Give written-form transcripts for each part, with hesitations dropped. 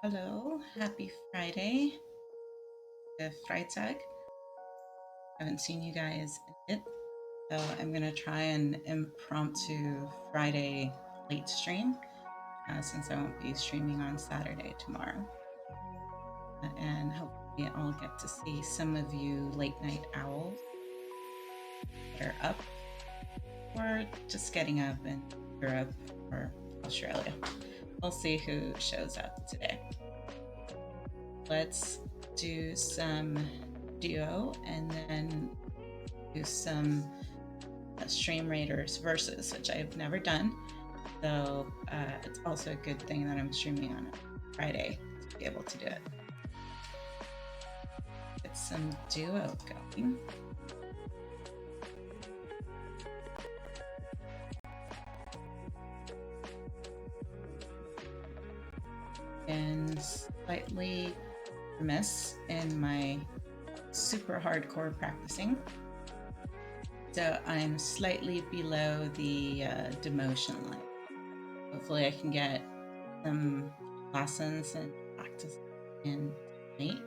Hello, happy Friday, the Freitag. Haven't seen you guys in it, so I'm gonna try an impromptu Friday late stream since I won't be streaming on Saturday tomorrow. And hopefully, I'll get to see some of you late night owls that are up or just getting up in Europe or Australia. We'll see who shows up today. Let's do some duo and then do some Stream Raiders versus, which I've never done. So it's also a good thing that I'm streaming on Friday to be able to do it. Get some duo going. And slightly remiss in my super hardcore practicing. So I'm slightly below the demotion line. Hopefully I can get some lessons and practice in tonight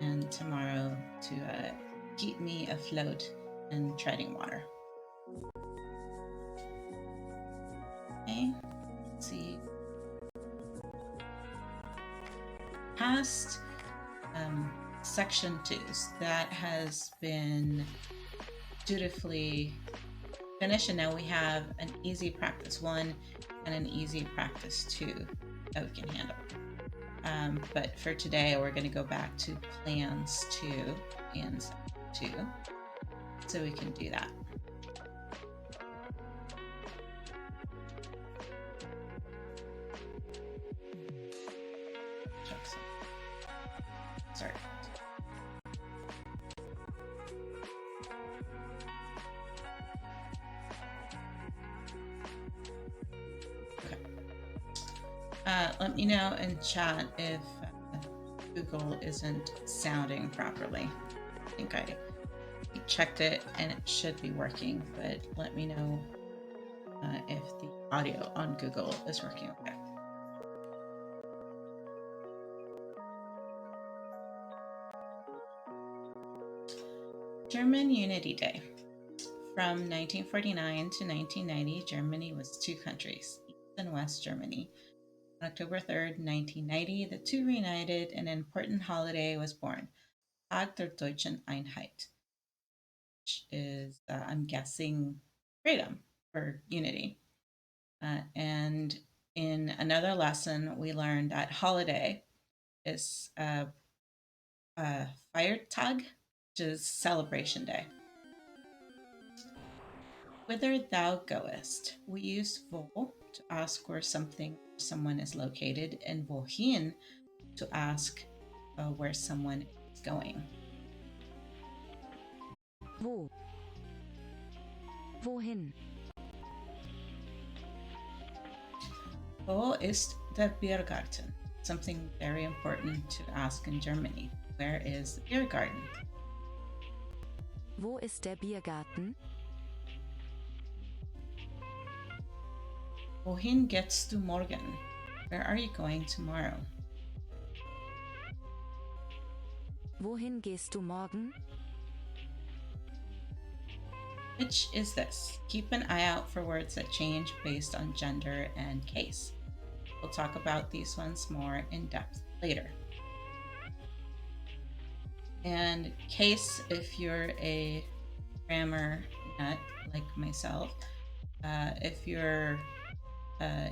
and tomorrow to keep me afloat and treading water. Okay, let's see. Past section 2s, that has been dutifully finished, and now we have an easy practice 1 and an easy practice 2 that we can handle. But for today, we're going to go back to plans 2 and 2, so we can do that. Sorry. Okay. Let me know in chat if Google isn't sounding properly. I think I checked it and it should be working, but let me know if the audio on Google is working okay. German Unity Day. From 1949 to 1990, Germany was 2 countries, East and West Germany. On October 3rd, 1990, the 2 reunited and an important holiday was born, Tag der Deutschen Einheit, which is, I'm guessing, freedom or unity. And in another lesson, we learned that holiday is Feiertag, which is celebration day. Whither thou goest. We use wo to ask where someone is located, and wohin to ask where someone is going. Wo? Wohin? Wo ist der Biergarten? Something very important to ask in Germany. Where is the beer garden? Wo ist der Biergarten? Wohin gehst du morgen? Where are you going tomorrow? Wohin gehst du morgen? Which is this? Keep an eye out for words that change based on gender and case. We'll talk about these ones more in depth later. And case, if you're a grammar nut like myself, if you're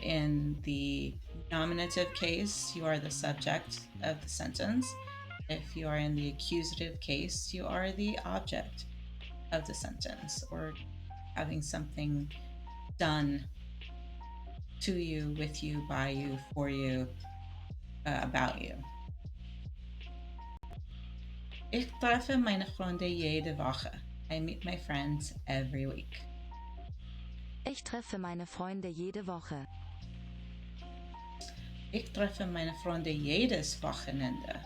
in the nominative case, you are the subject of the sentence. If you are in the accusative case, you are the object of the sentence, or having something done to you, with you, by you, for you, about you. Ich treffe meine Freunde jede Woche. I meet my friends every week. Ich treffe meine Freunde jede Woche. Ich treffe meine Freunde jedes Wochenende.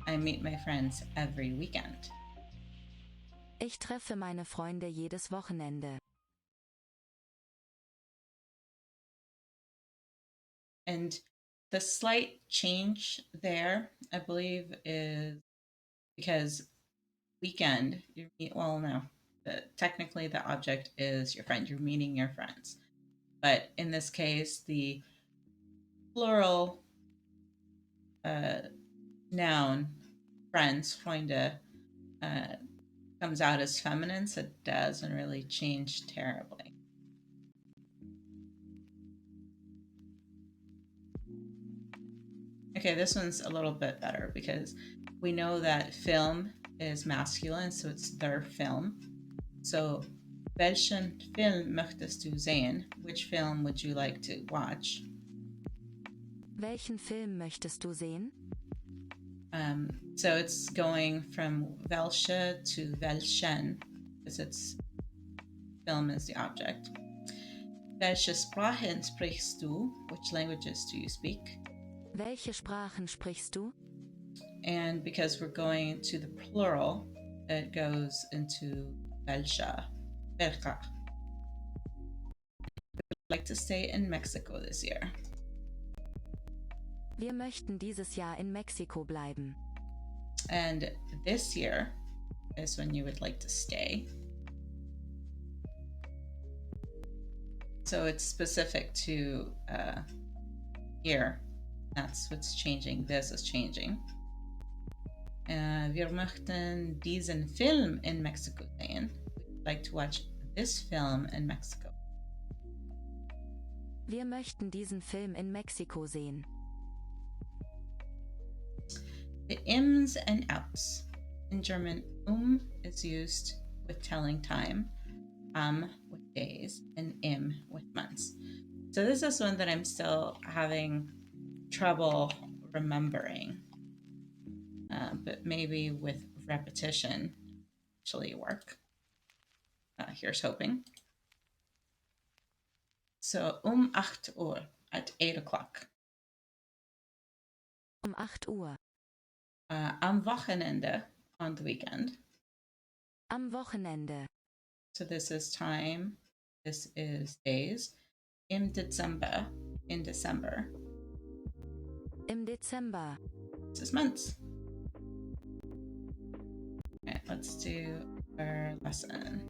I meet my friends every weekend. Ich treffe meine Freunde jedes Wochenende. And The slight change there, I believe, is because weekend, well, no, technically the object is your friend. You're meeting your friends. But in this case, the plural uh, noun, friends, Freunde, uh, comes out as feminine, so it doesn't really change terribly. Okay, this one's a little bit better because we know that film is masculine, so it's their film. So, welchen Film möchtest du sehen? Which film would you like to watch? Welchen Film möchtest du sehen? So it's going from welche to welchen because it's film is the object. Welche Sprachen sprichst du? Which languages do you speak? Welche Sprachen sprichst du? And because we're going to the plural, it goes into welche. Welche. I'd like to stay in Mexico this year. Wir möchten dieses Jahr in Mexiko bleiben. And this year is when you would like to stay. So it's specific to year. That's what's changing. This is changing. Wir möchten diesen Film in Mexico sehen. We'd like to watch this film in Mexico. Wir möchten diesen Film in Mexiko sehen. The ims and outs. In German, is used with telling time, with days, and im with months. So this is one that I'm still having trouble remembering, but maybe with repetition actually work. Here's hoping. So 8 Uhr, at 8 o'clock. 8 Uhr. Am Wochenende, on the weekend. Am Wochenende. So this is time, this is days. Im Dezember, in December. Im Dezember. This is months. Okay, let's do our lesson.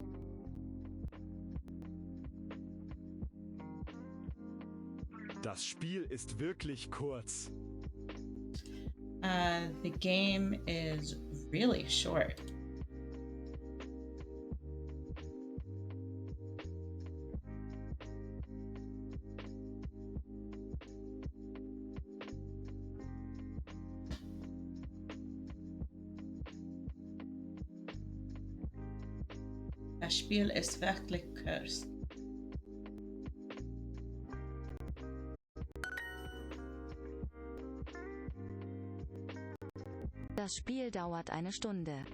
Das Spiel ist wirklich kurz. The game is really short. Das Spiel ist wirklich kurz. Das Spiel dauert eine Stunde.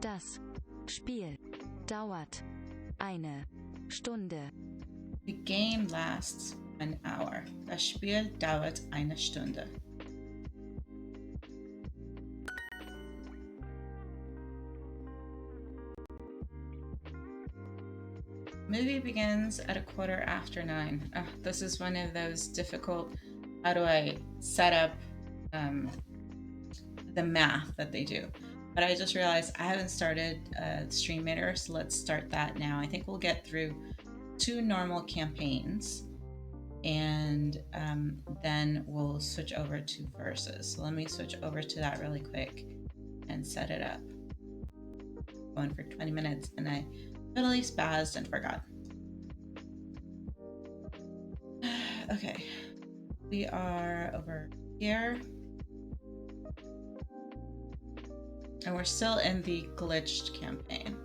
Das Spiel dauert eine Stunde. The game lasts an hour. Das Spiel dauert eine Stunde. Movie begins at 9:15. This is one of those difficult, how do I set up the math that they do. But I just realized I haven't started StreamMater, so let's start that now. I think we'll get through 2 normal campaigns, and then we'll switch over to verses. So let me switch over to that really quick and set it up. Going for 20 minutes, and I totally spazzed and forgot. Okay, we are over here. And we're still in the glitched campaign.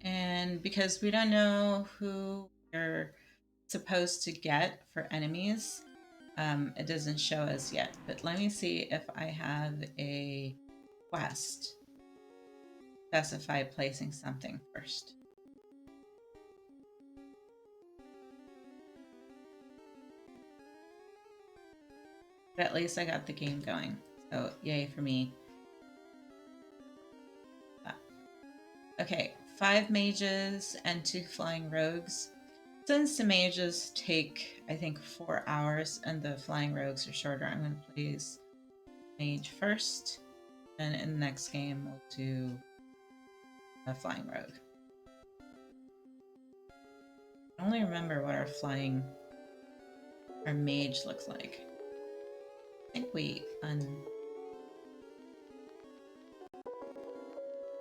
And because we don't know who we're supposed to get for enemies, it doesn't show us yet. But let me see if I have a quest, specify placing something first. But at least I got the game going, so yay for me. Okay, 5 mages and 2 flying rogues. Since the mages take, I think, 4 hours and the flying rogues are shorter, I'm going to place mage first. And in the next game, we'll do a flying rogue. I only remember what our mage looks like. I think we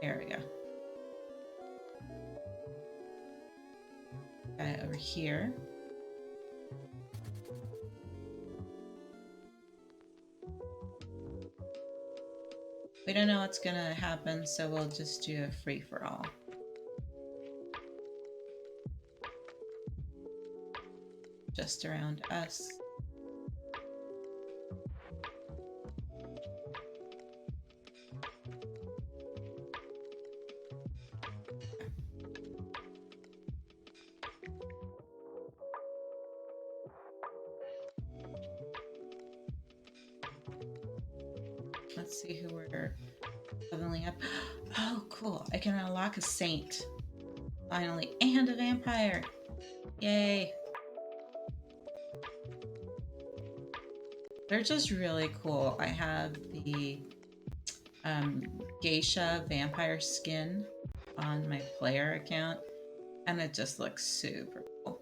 there we go. Got it over here. We don't know what's gonna happen, so we'll just do a free-for-all. Just around us. Let's see who we're leveling up. Oh, cool. I can unlock a saint. Finally. And a vampire. Yay. They're just really cool. I have the geisha vampire skin on my player account, and it just looks super cool.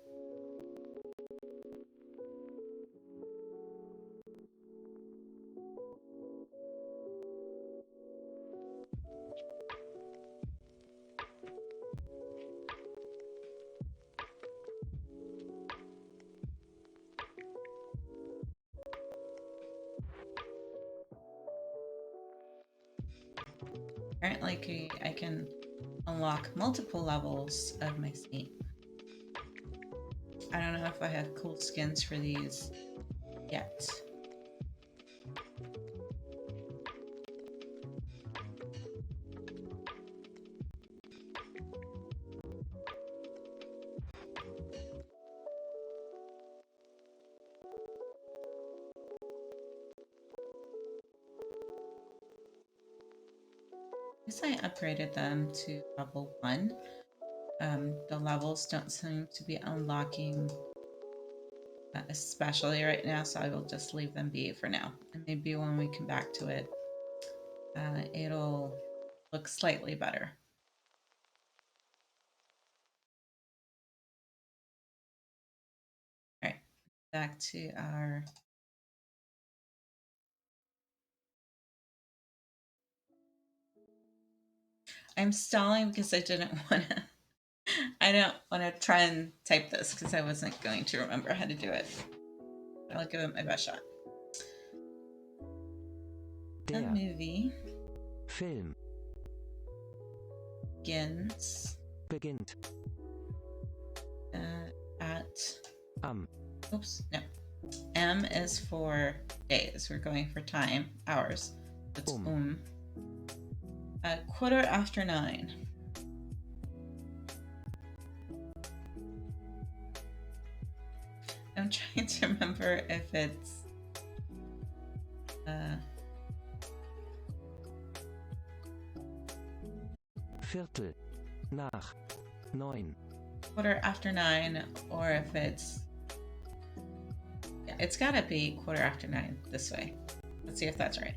Apparently I can unlock multiple levels of my saint. I don't know if I have cool skins for these yet. I guess I upgraded them to level 1. The levels don't seem to be unlocking especially right now, so I will just leave them be for now. And maybe when we come back to it, it'll look slightly better. All right, back to our... I'm stalling because I don't want to try and type this because I wasn't going to remember how to do it. But I'll give it my best shot. The movie Film beginnt at oops, no. M is for days. We're going for time, hours. It's at 9:15. I'm trying to remember if it's Viertel nach 9. 9:15, or if it's... Yeah, it's gotta be 9:15 this way. Let's see if that's right.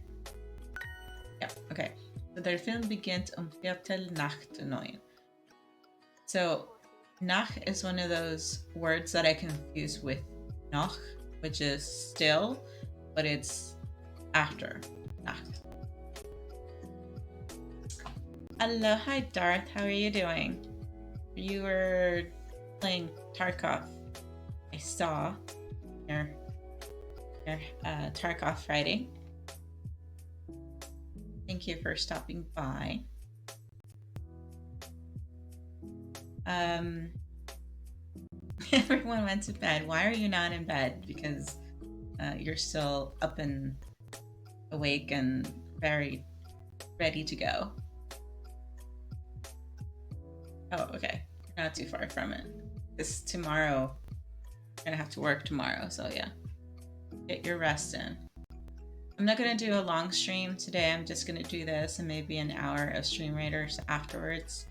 Yeah, okay. So der Film beginnt 9:15. So, nach is one of those words that I confuse with noch, which is still, but it's after nach. Hello, hi Darth, how are you doing? You were playing Tarkov. I saw your Tarkov Friday. Thank you for stopping by. Everyone went to bed. Why are you not in bed? Because you're still up and awake and very ready to go. Oh, okay. Not too far from it. This tomorrow, I'm gonna have to work tomorrow, so yeah. Get your rest in. I'm not gonna do a long stream today. I'm just gonna do this and maybe an hour of Stream Raiders afterwards,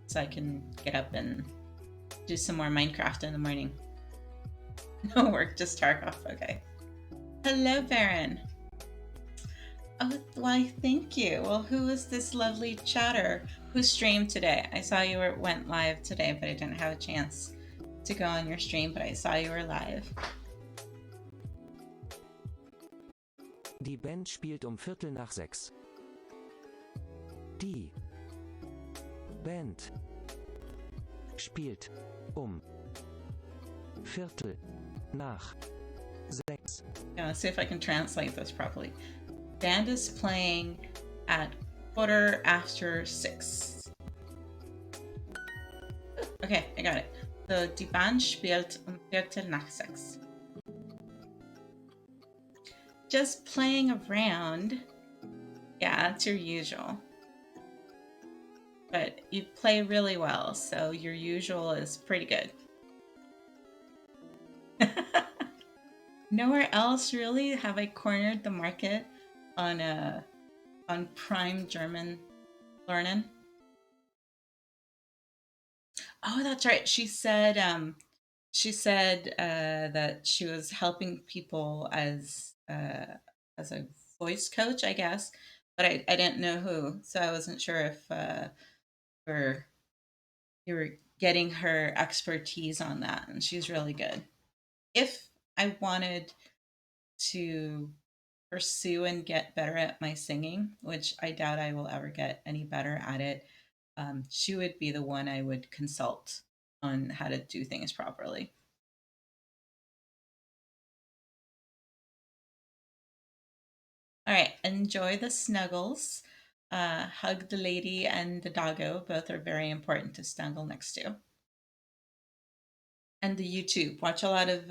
so I can get up and do some more Minecraft in the morning. No work, just Tarkov. Okay. Hello, Baron. Oh, why, thank you. Well, who is this lovely chatter who streamed today? I saw you went live today, but I didn't have a chance to go on your stream, but I saw you were live. Die Band spielt 6:15. Die Band spielt 6:15. Yeah, let's see if I can translate this properly. Band is playing at 6:15. Okay, I got it. So, die Band spielt 6:15. Just playing around. Yeah, that's your usual. But you play really well, so your usual is pretty good. Nowhere else really have I cornered the market on prime German learning. Oh, that's right. She said that she was helping people as a voice coach, I guess, but I didn't know who, so I wasn't sure if you were getting her expertise on that, and she's really good. If I wanted to pursue and get better at my singing, which I doubt I will ever get any better at it, she would be the one I would consult on how to do things properly. All right, enjoy the snuggles. Hug the lady and the doggo. Both are very important to snuggle next to. And the YouTube. Watch a lot of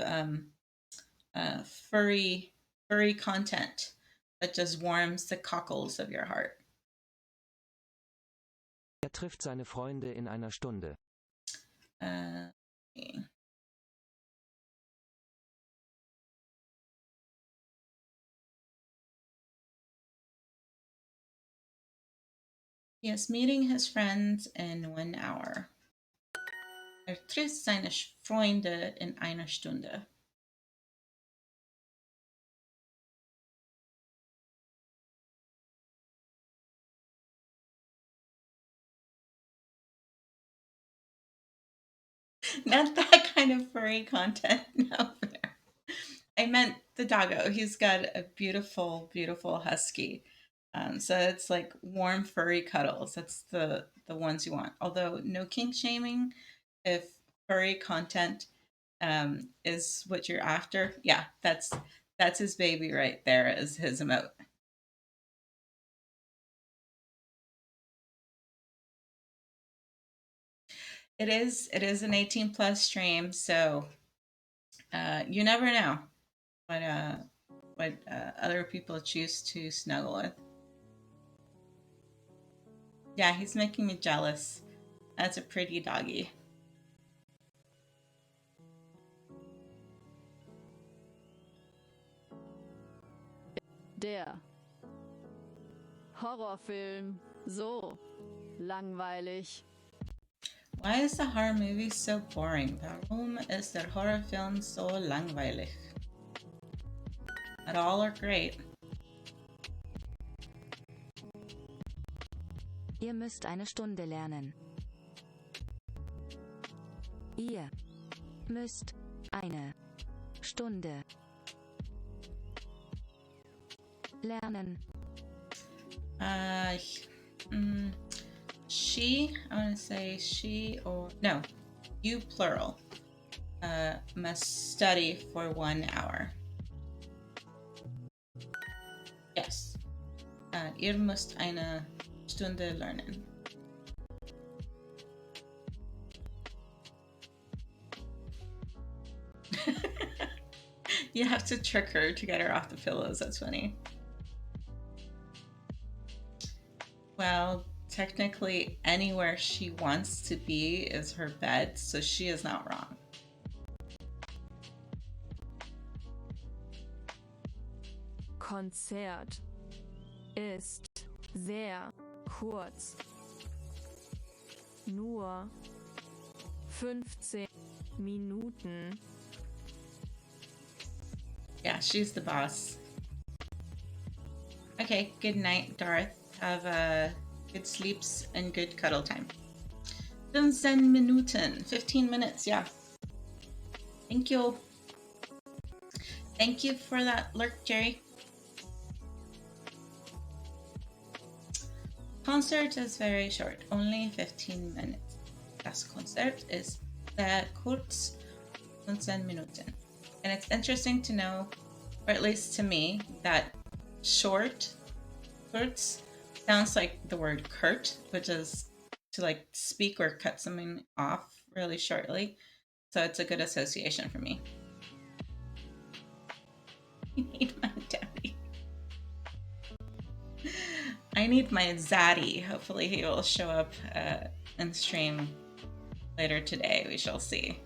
furry content that just warms the cockles of your heart. Trifft seine Freunde in einer Stunde. Okay. He is meeting his friends in 1 hour. Trifft seine Freunde in einer Stunde. Not that kind of furry content. No. I meant the doggo. He's got a beautiful, beautiful husky. So it's like warm, furry cuddles. That's the ones you want. Although no kink shaming. If furry content is what you're after, yeah, that's his baby right there. Is his emote. It is an 18 plus stream, so you never know what other people choose to snuggle with. Yeah, he's making me jealous. That's a pretty doggy. Der Horrorfilm so langweilig. Why is the horror movie so boring? Warum ist der Horrorfilm so langweilig? Not all are great. Ihr müsst eine Stunde lernen. Ihr müsst eine Stunde lernen. She, I want to say she or no, you plural, must study for 1 hour. Yes. Ihr müsst eine Stunde lernen. You have to trick her to get her off the pillows. That's funny. Well, technically, anywhere she wants to be is her bed, so she is not wrong. Konzert ist sehr kurz. Nur 15 Minuten. Yeah, she's the boss. Okay, good night, Darth. Have good sleeps and good cuddle time. 15 Minuten. 15 minutes, yeah. Thank you. Thank you for that lurk, Jerry. Concert is very short, only 15 minutes. Das Konzert ist sehr kurz, 15 Minuten. And it's interesting to know, or at least to me, that short, kurz, sounds like the word curt, which is to like speak or cut something off really shortly. So it's a good association for me. I need my daddy. I need my zaddy. Hopefully he will show up in stream later today. We shall see.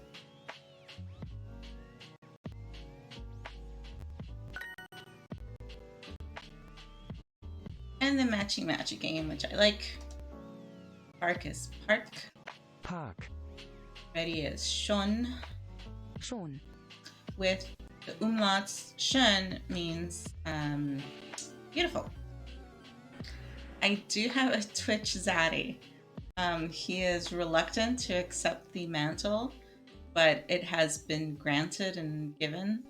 And the matchy matchy game, which I like. Park is park. Park. Ready is schon. Schon. With the umlauts, schön means beautiful. I do have a Twitch zaddy. He is reluctant to accept the mantle, but it has been granted and given.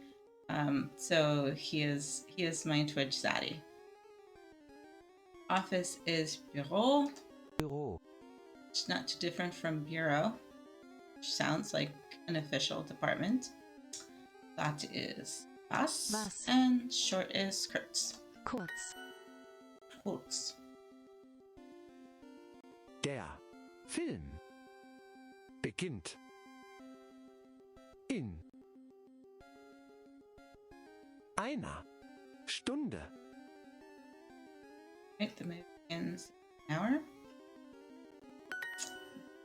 So he is my Twitch zaddy. Office is bureau. Büro. It's not too different from bureau, which sounds like an official department. That is was. Was. And short is kurz. Kurz. Kurz. Der Film beginnt in einer Stunde. Right, the movie begins in an hour.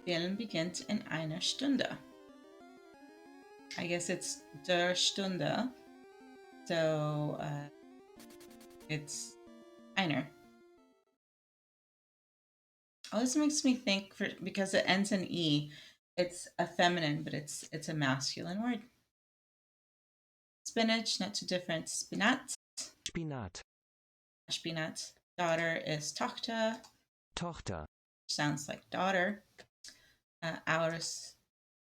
Film beginnt in einer Stunde. I guess it's der Stunde. So it's einer. Oh, this makes me think because it ends in E, it's a feminine, but it's a masculine word. Spinach, not too different. Spinat. Spinat. Spinat. Daughter is Tochter. Tochter. Sounds like daughter. Hours,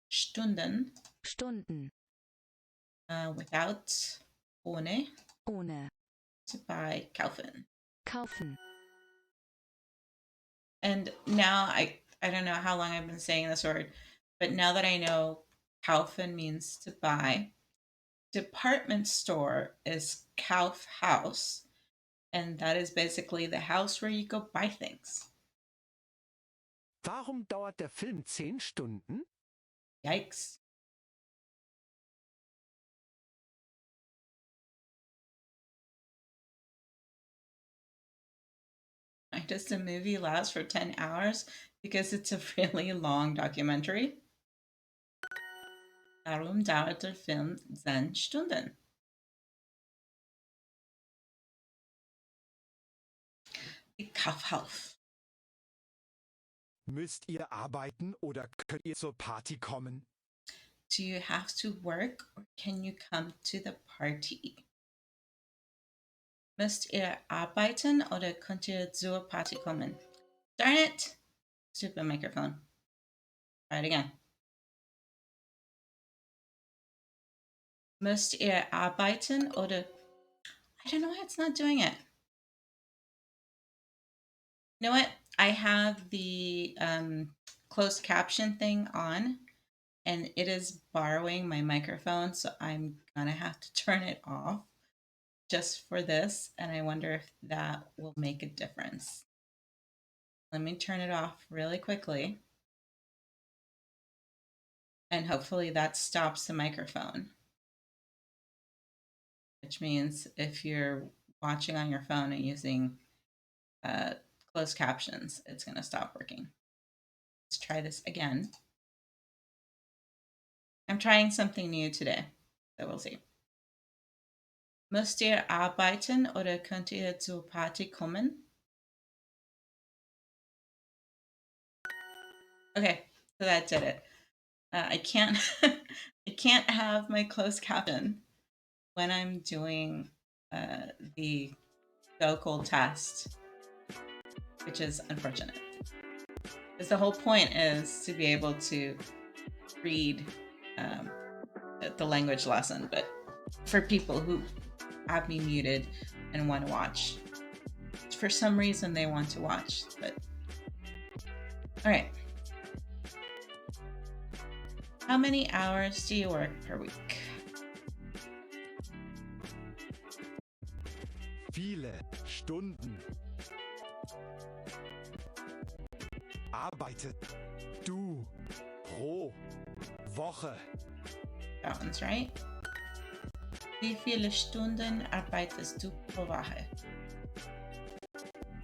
Stunden. Stunden. Without, ohne. Ohne. To buy, kaufen. Kaufen. And now I don't know how long I've been saying this word, but now that I know kaufen means to buy, department store is Kaufhaus, and that is basically the house where you go buy things. Warum dauert der Film 10 Stunden? Yikes. Why does the movie last for 10 hours? Because it's a really long documentary. Darum dauert der Film 10 Stunden. Die Kaufhaus. Müsst ihr arbeiten oder könnt ihr zur Party kommen? Do you have to work or can you come to the party? Müsst ihr arbeiten oder könnt ihr zur Party kommen? Darn it! Stupid microphone. Try it again. Müsst ihr arbeiten oder... I don't know why it's not doing it. You know what? I have the closed caption thing on, and it is borrowing my microphone, so I'm gonna have to turn it off just for this, and I wonder if that will make a difference. Let me turn it off really quickly, and hopefully that stops the microphone, which means if you're watching on your phone and using closed captions, it's going to stop working. Let's try this again. I'm trying something new today, so we'll see. Müsst ihr arbeiten oder könnt ihr zur Party kommen? Okay, so that did it. I can't I can't have my closed caption when I'm doing the vocal test, which is unfortunate. Because the whole point is to be able to read the language lesson, but for people who have me muted and want to watch, for some reason they want to watch, but all right. How many hours do you work per week? Viele Stunden. Arbeitet du pro Woche? That one's right. Wie viele Stunden arbeitest du pro Woche?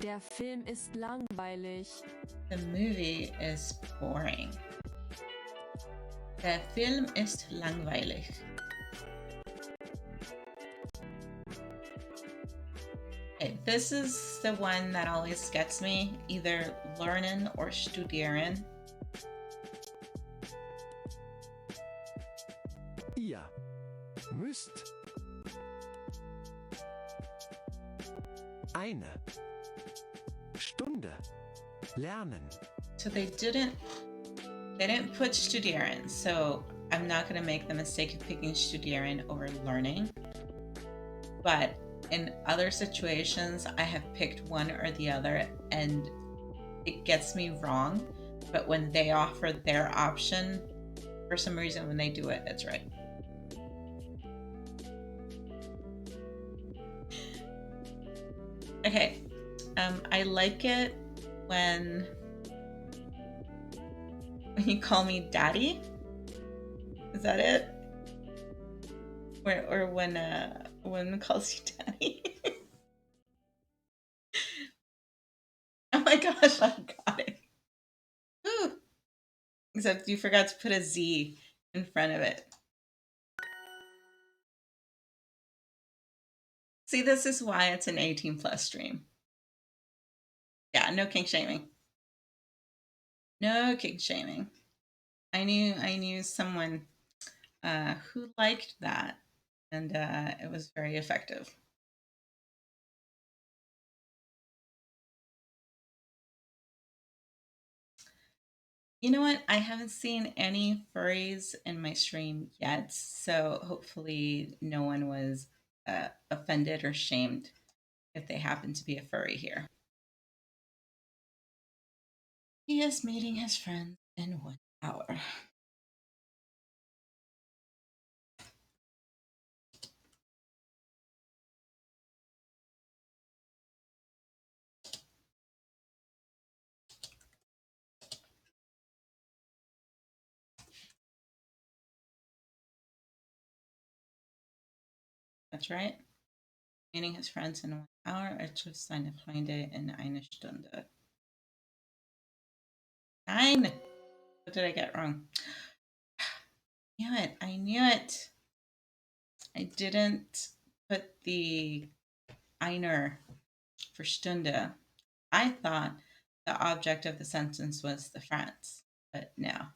Der Film ist langweilig. The movie is boring. Der Film ist langweilig. Okay, this is the one that always gets me, either lernen or studieren. Ihr müsst eine Stunde lernen. So they didn't put studieren, so I'm not going to make the mistake of picking studieren over learning. But in other situations, I have picked one or the other and it gets me wrong. But when they offer their option, for some reason, when they do it, it's right. Okay, I like it when you call me daddy. Is that it? Or when calls you daddy? Oh my gosh, I got it. Whew. Except you forgot to put a Z in front of it. See, this is why it's an 18 plus stream. Yeah, no kink shaming. No kink shaming. I knew someone who liked that, and it was very effective. You know what? I haven't seen any furries in my stream yet, so hopefully no one was offended or shamed if they happen to be a furry here. He is meeting his friends in 1 hour. That's right. Meeting his friends in 1 hour. Er trifft seine Freunde in eine Stunde. Nein! What did I get wrong? I knew it. I didn't put the einer for Stunde. I thought the object of the sentence was the friends, but no.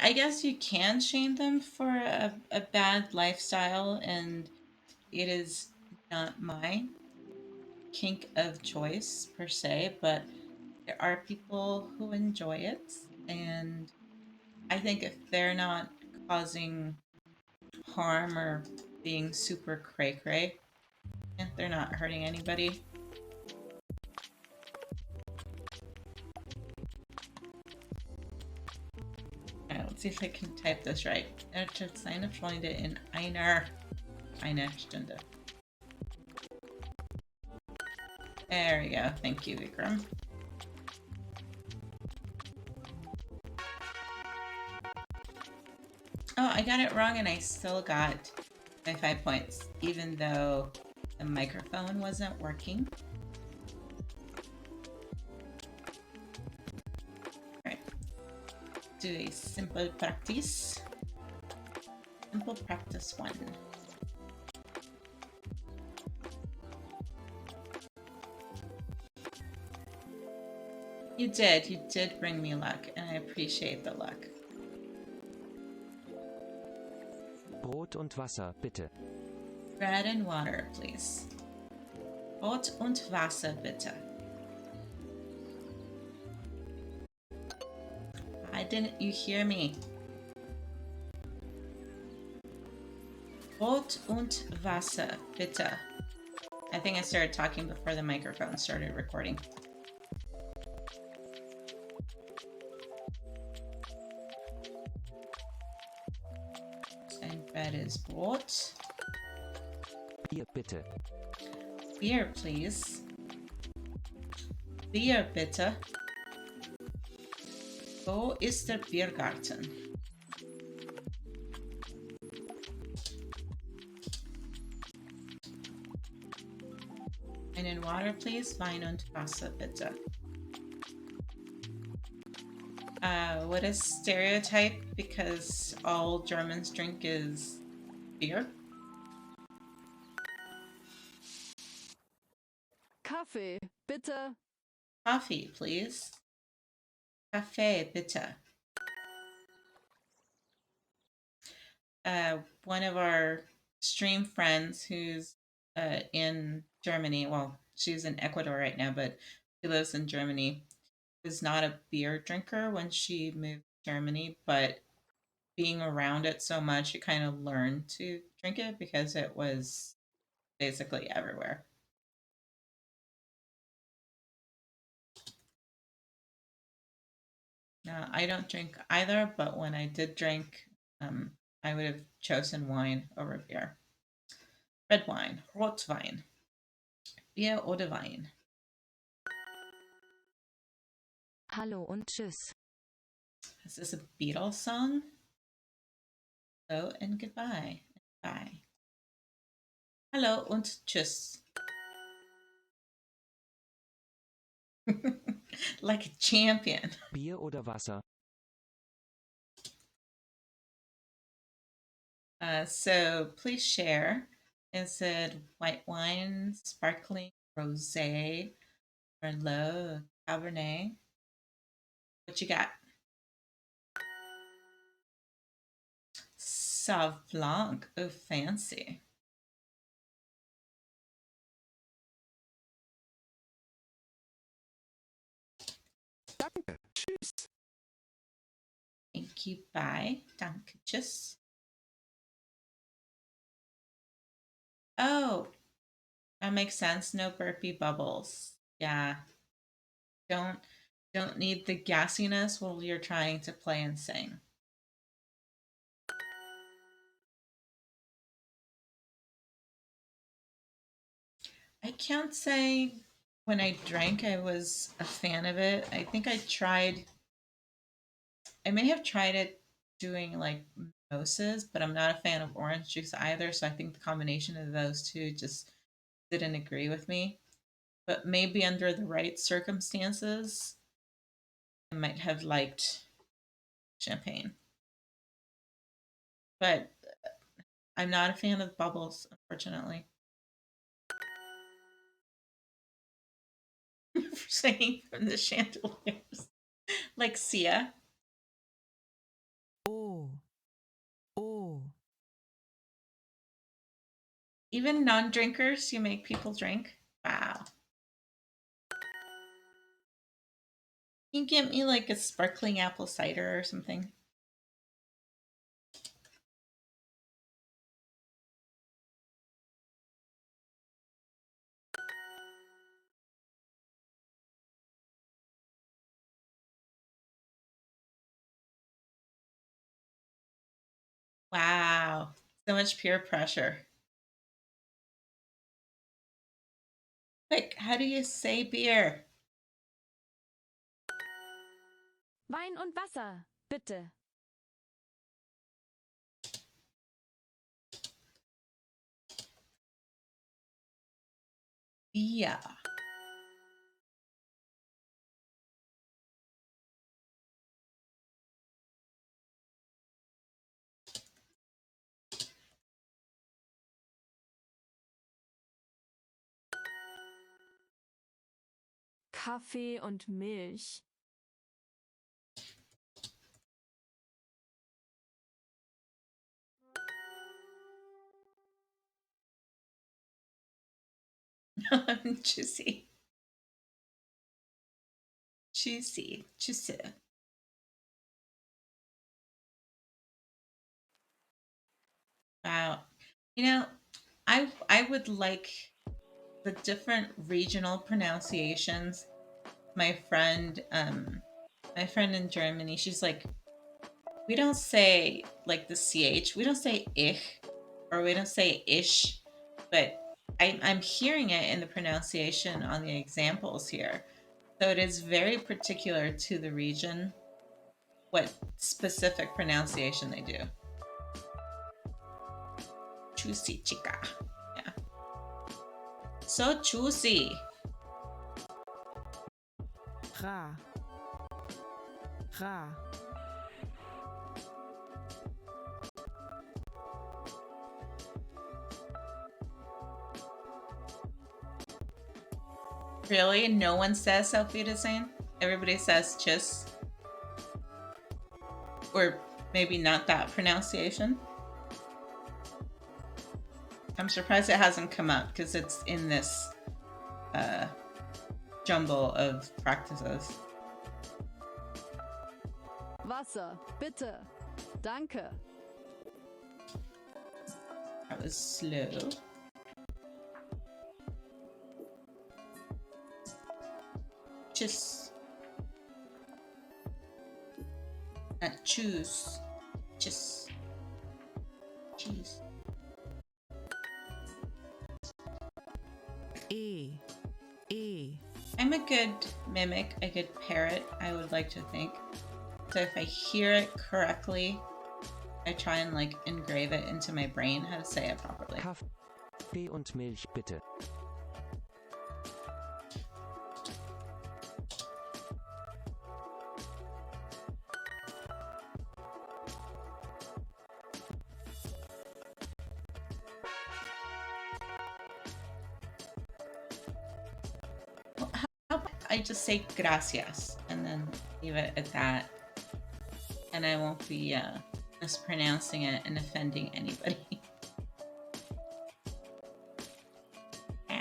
I guess you can shame them for a bad lifestyle, and it is not my kink of choice per se, but there are people who enjoy it, and I think if they're not causing harm or being super cray cray, they're not hurting anybody. Alright, let's see if I can type this right. Er trifft seine Freunde in eine Stunde. There we go. Thank you, Vikram. Oh, I got it wrong and I still got my 5 points, even though the microphone wasn't working. All right, do a simple practice. Simple practice 1. You did bring me luck, and I appreciate the luck. Brot und Wasser, bitte. Bread and water, please. Brot und Wasser, bitte. Why didn't you hear me? Brot und Wasser, bitte. I think I started talking before the microphone started recording. And bread is Brot. Bier, bitte. Beer, please. Bier, bitte. Wo ist der Biergarten? Wein and water, please. Wein und Wasser, bitte. What is stereotype? Because all Germans drink is beer. Kaffee, bitte. Coffee, please. Kaffee, bitte. One of our stream friends who's in Germany, well, she's in Ecuador right now, but she lives in Germany, was not a beer drinker when she moved to Germany, but being around it so much, she kind of learned to drink it because it was basically everywhere. Now, I don't drink either, but when I did drink, I would have chosen wine over beer. Red wine, Rotwein, Bier oder Wein. Hallo und tschüss. Is this a Beatles song? Hello and goodbye. Bye. Hallo und tschüss. Like a champion. Bier oder Wasser? So please share. Is it white wine, sparkling, rosé, merlot, cabernet? What you got? Sauv Blanc. Oh, fancy. Danke. Tschüss. Thank you. Bye. Danke. Tschüss. Oh, that makes sense. No burpy bubbles. Yeah. Don't need the gassiness while you're trying to play and sing. I can't say when I drank I was a fan of it. I think I may have tried it doing like mimosas, but I'm not a fan of orange juice either. So I think the combination of those two just didn't agree with me. But maybe under the right circumstances, I might have liked champagne. But I'm not a fan of bubbles, unfortunately. Singing from the chandeliers. Like Sia. Oh. Oh. Even non drinkers, you make people drink. Wow. Can you get me like a sparkling apple cider or something? Wow. So much peer pressure. Quick, how do you say beer? Wein und Wasser, bitte. Yeah. Kaffee und Milch. Juicy. Juicy. Juicy. Wow. You know, I would like the different regional pronunciations. My friend in Germany, she's like, we don't say like the ch, we don't say ich, or we don't say ish, but I'm hearing it in the pronunciation on the examples here. So it is very particular to the region what specific pronunciation they do. Juicy chica. Yeah. So juicy. Ra. Ra. Really? No one says Auf Wiedersehen? Everybody says tschüss? Or maybe not that pronunciation? I'm surprised it hasn't come up because it's in this jumble of practices. Wasser, bitte. Danke. That was slow. Tschüss. Choose. Tschüss. Cheese. E. E. I'm a good mimic, a good parrot, I would like to think. So if I hear it correctly, I try and like engrave it into my brain how to say it properly. Kaffee und Milch, bitte. How about I just say gracias and then leave it at that, and I won't be mispronouncing it and offending anybody. All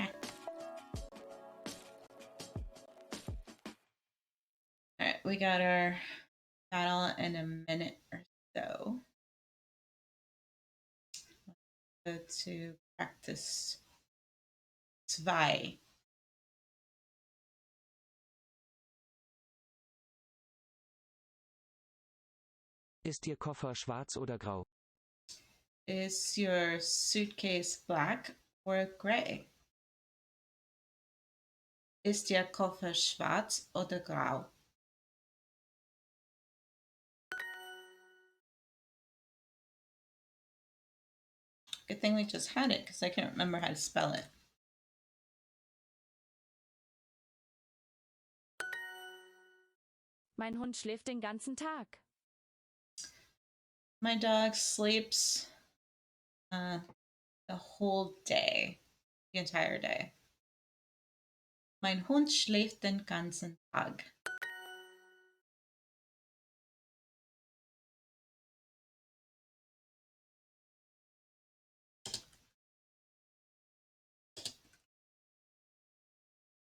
right, we got our battle in a minute or so. Go to practice 2. Ist Ihr Koffer schwarz oder grau? Is your suitcase black or gray? Ist Ihr Koffer schwarz oder grau? Good thing we just had it because I can't remember how to spell it. Mein Hund schläft den ganzen Tag. My dog sleeps the whole day, the entire day. Mein Hund schläft den ganzen Tag.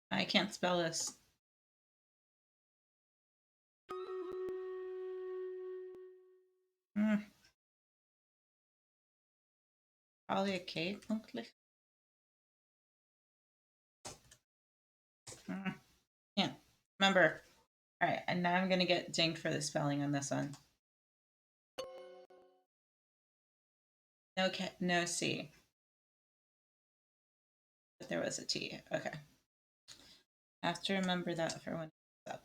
I can't spell this. Probably a K, punktlich. Can't remember. All right, and now I'm going to get dinged for the spelling on this one. No K, no C. But there was a T. Okay. I have to remember that for when it's up.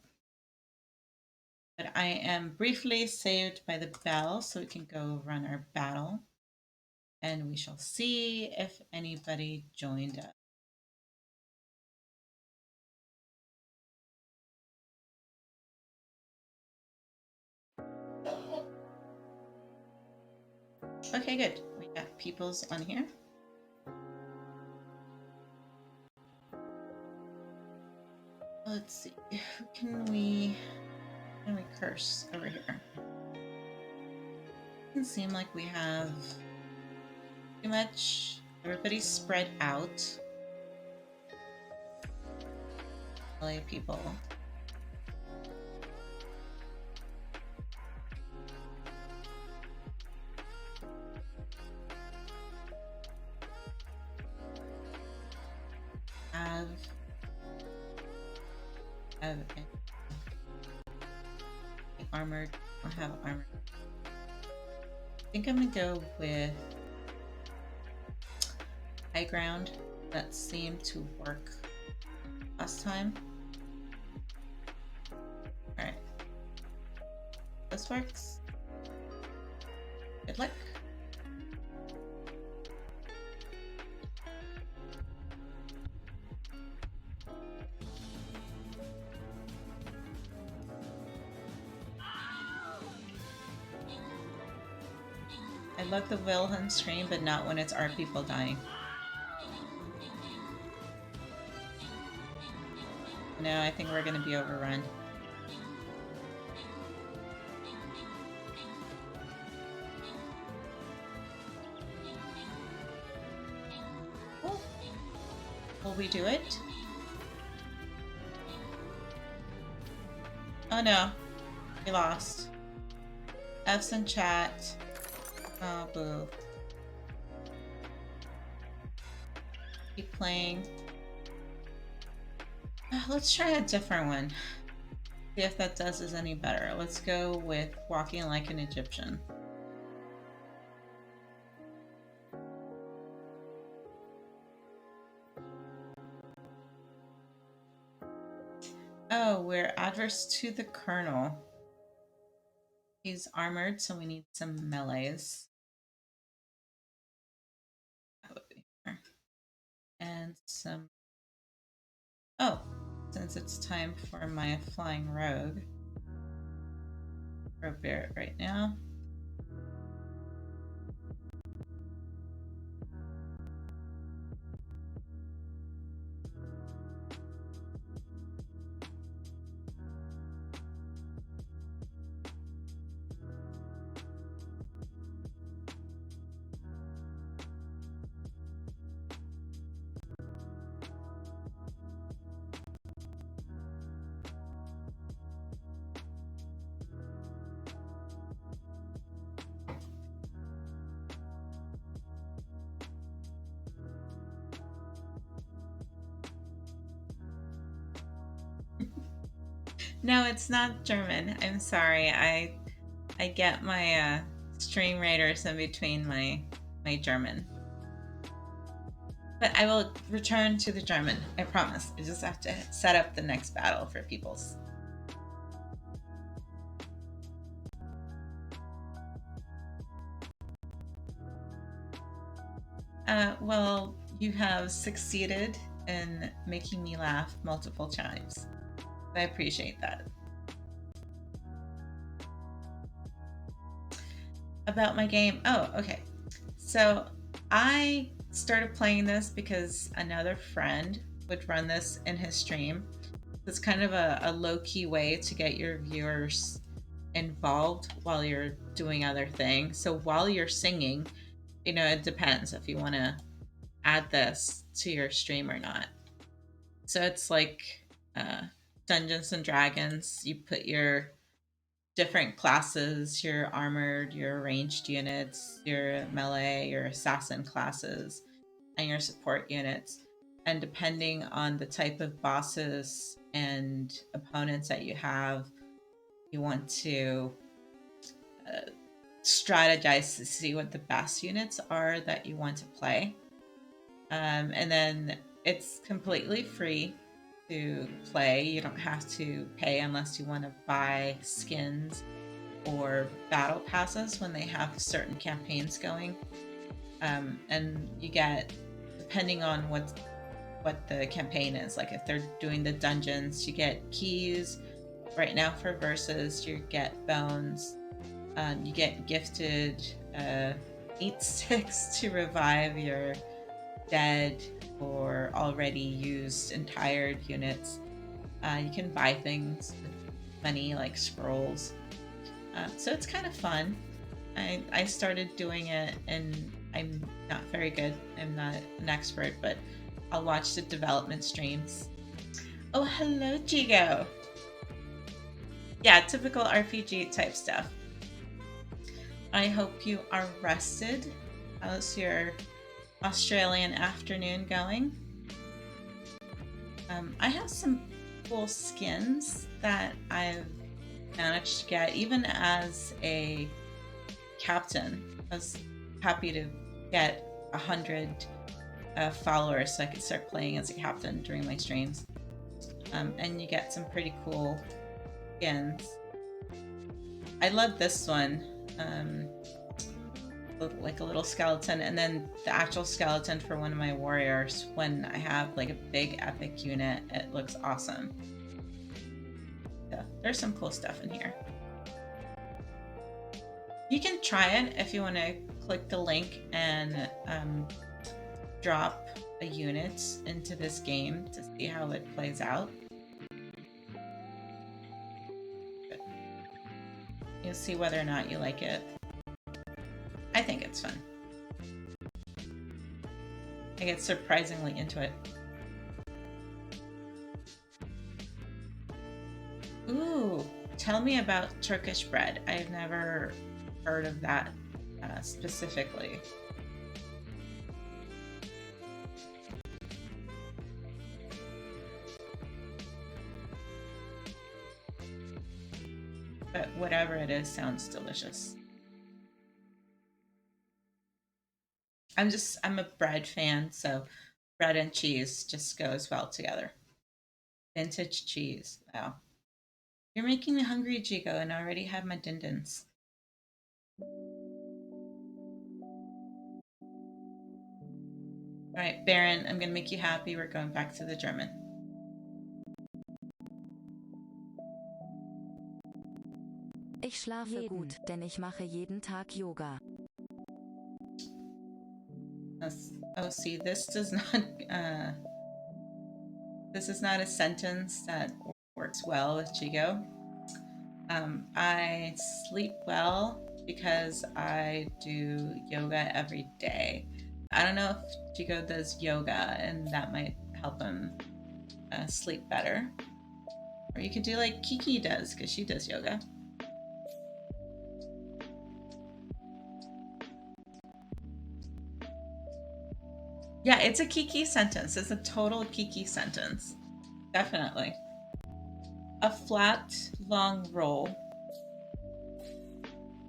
But I am briefly saved by the bell, so we can go run our battle. And we shall see if anybody joined us. Okay, good. We got peoples on here. Let's see. Who can we curse over here? Doesn't seem like we have too much. Everybody's spread out. LA people. Have armored. I don't have armor. I think I'm gonna go with high ground. That seemed to work last time. Alright. This works. Good luck. I love the Wilhelm scream, but not when it's our people dying. No, I think we're gonna be overrun. Oh. Will we do it? Oh no, we lost. F's in chat. Oh, boo. Keep playing. Let's try a different one. See if that does us any better. Let's go with walking like an Egyptian. Oh, we're adverse to the Colonel. He's armored, so we need some melees. That would be fair. And some... Oh, since it's time for my flying rogue. Rogue Barrett right now. No, it's not German. I'm sorry. I get my stream writers in between my German. But I will return to the German. I promise. I just have to set up the next battle for peoples. Well, you have succeeded in making me laugh multiple times. I appreciate that. About my game. Oh, okay. So I started playing this because another friend would run this in his stream. It's kind of a low-key way to get your viewers involved while you're doing other things. So while you're singing, you know, it depends if you want to add this to your stream or not. So it's like Dungeons and Dragons. You put your different classes, your armored, your ranged units, your melee, your assassin classes, and your support units. And depending on the type of bosses and opponents that you have, you want to strategize to see what the best units are that you want to play. And then it's completely free to play. You don't have to pay unless you want to buy skins or battle passes when they have certain campaigns going. And you get, depending on what the campaign is, like if they're doing the dungeons, you get keys. Right now for versus, you get bones. You get gifted eat sticks to revive your dead or already used and tired units. You can buy things with money like scrolls. So it's kind of fun. I started doing it and I'm not very good. I'm not an expert, but I'll watch the development streams. Oh, hello, Jigo. Yeah, typical RPG type stuff. I hope you are rested. How's your Australian afternoon going? I have some cool skins that I've managed to get, even as a captain. I was happy to get 100 followers so I could start playing as a captain during my streams. And you get some pretty cool skins. I love this one. Like a little skeleton, and then the actual skeleton for one of my warriors. When I have like a big epic unit, it looks awesome. So there's some cool stuff in here. You can try it if you want to click the link and drop a unit into this game to see how it plays out. But you'll see whether or not you like it. I think it's fun. I get surprisingly into it. Ooh, tell me about Turkish bread. I've never heard of that specifically. But whatever it is, sounds delicious. I'm a bread fan, so bread and cheese just goes well together. Vintage cheese. Wow. You're making me hungry, Jigo, and I already have my dindins. All right, Baron, I'm gonna make you happy. We're going back to the German. Ich schlafe gut, denn ich mache jeden Tag Yoga. Oh, see, this does not. This is not a sentence that works well with Jigo. I sleep well because I do yoga every day. I don't know if Jigo does yoga, and that might help him sleep better. Or you could do like Kiki does, because she does yoga. Yeah, it's a Kiki sentence. It's a total Kiki sentence. Definitely. A flat, long roll.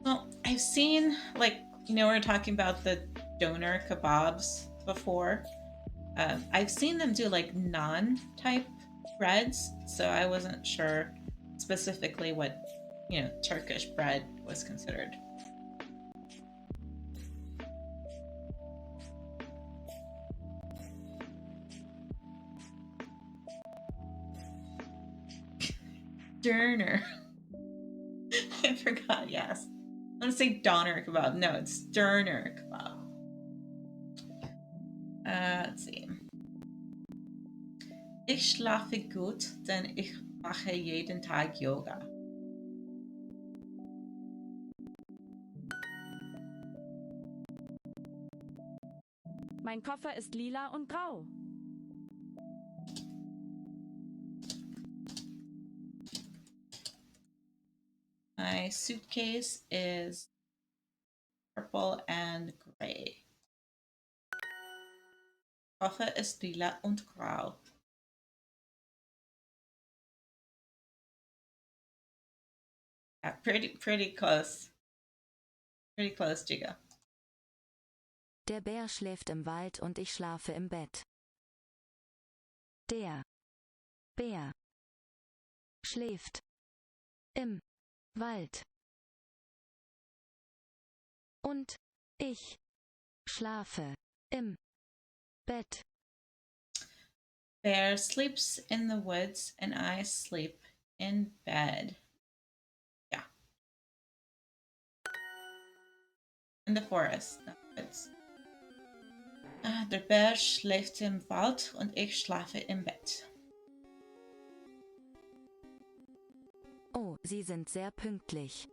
Well, I've seen, like, we were talking about the doner kebabs before. I've seen them do like naan type breads, so I wasn't sure specifically what, Turkish bread was considered. Doner. I forgot, yes. I want to say doner kebab. No, it's doner kebab. Let's see. Ich schlafe gut, denn ich mache jeden Tag Yoga. Mein Koffer ist lila und grau. My suitcase is purple and gray. Koffer ist lila und grau. Yeah, pretty close. Pretty close, Jigo. Der Bär schläft im Wald und ich schlafe im Bett. Der Bär schläft im Wald. Und ich schlafe im Bett. Bear sleeps in the woods and I sleep in bed. Yeah. In the forest. Der Bär schläft im Wald und ich schlafe im Bett. Oh, Sie sind sehr pünktlich.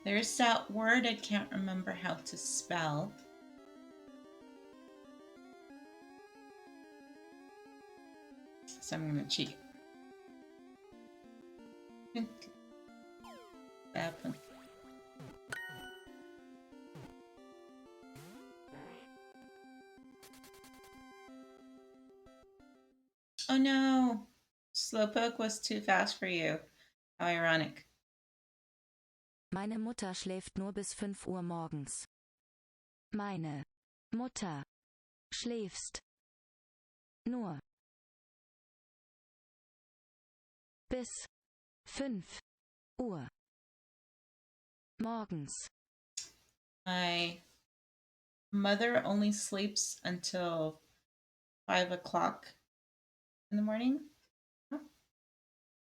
There's that word I can't remember how to spell. So I'm going to cheat. Oh no! Slowpoke was too fast for you. How ironic. Meine Mutter schläft nur bis 5 Uhr morgens. Meine Mutter schläfst nur bis 5 Uhr morgens. My mother only sleeps until 5 o'clock in the morning.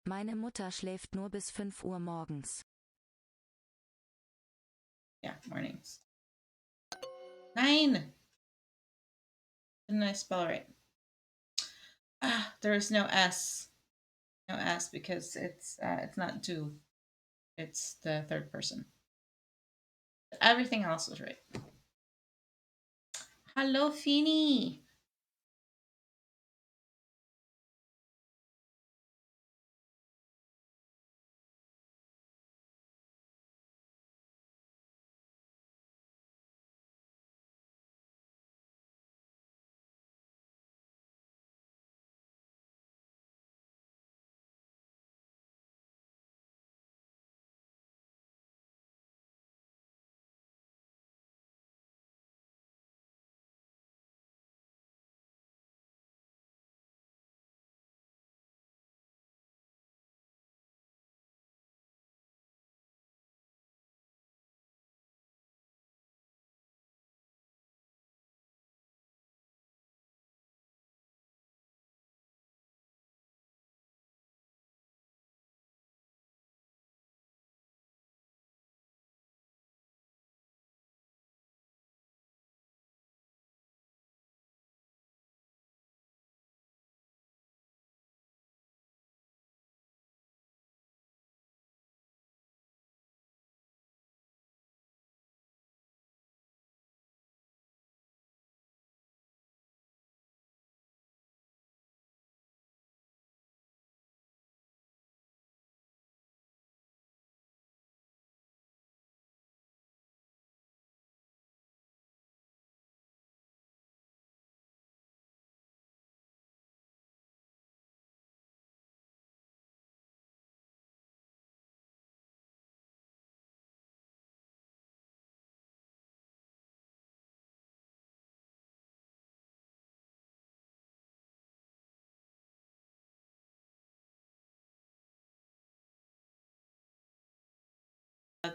Meine Mutter schläft nur bis 5 Uhr morgens. Yeah, mornings. 9! Didn't I spell right? There's no S. No S because it's not du. It's the third person. Everything else was right. Hello, Fini.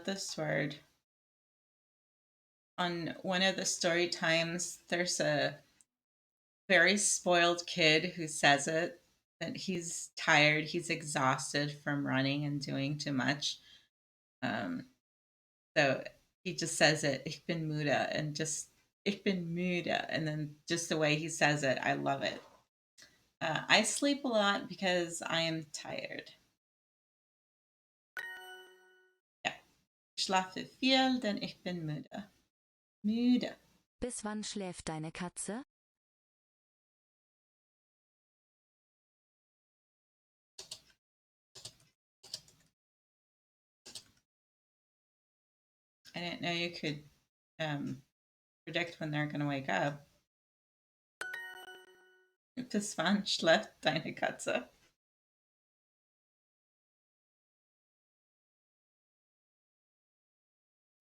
This word. On one of the story times, there's a very spoiled kid who says it, that he's tired, he's exhausted from running and doing too much. So he just says it, ich bin müde, and just, ich bin müde, and then just the way he says it, I love it. I sleep a lot because I am tired. Ja. Ich schlafe viel, denn ich bin müde. Müde. Bis wann schläft deine Katze? I didn't know you could predict when they're going to wake up. Bis wann schläft deine Katze?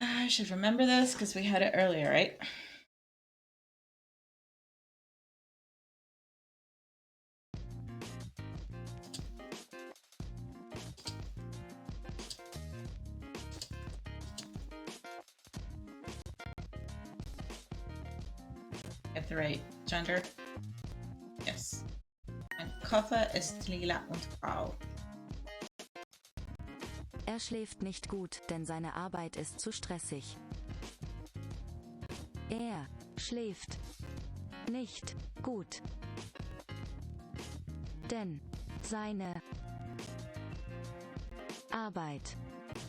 I should remember this because we had it earlier, right? Get the right gender. Yes. Mein Koffer ist lila und grau. Er schläft nicht gut, denn seine Arbeit ist zu stressig. Er schläft nicht gut, denn seine Arbeit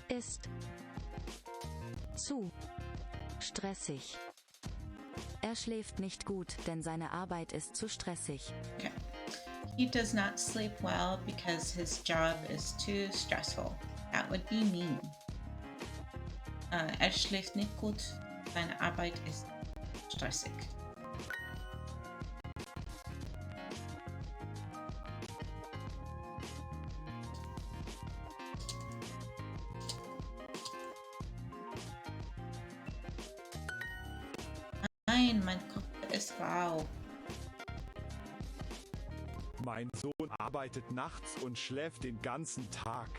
ist zu stressig. Er schläft nicht gut, denn seine Arbeit ist zu stressig. Okay. He does not sleep well because his job is too stressful. That would be mean. Er schläft nicht gut, seine Arbeit ist stressig. Nein, mein Kopf ist rau. Mein Sohn arbeitet nachts und schläft den ganzen Tag.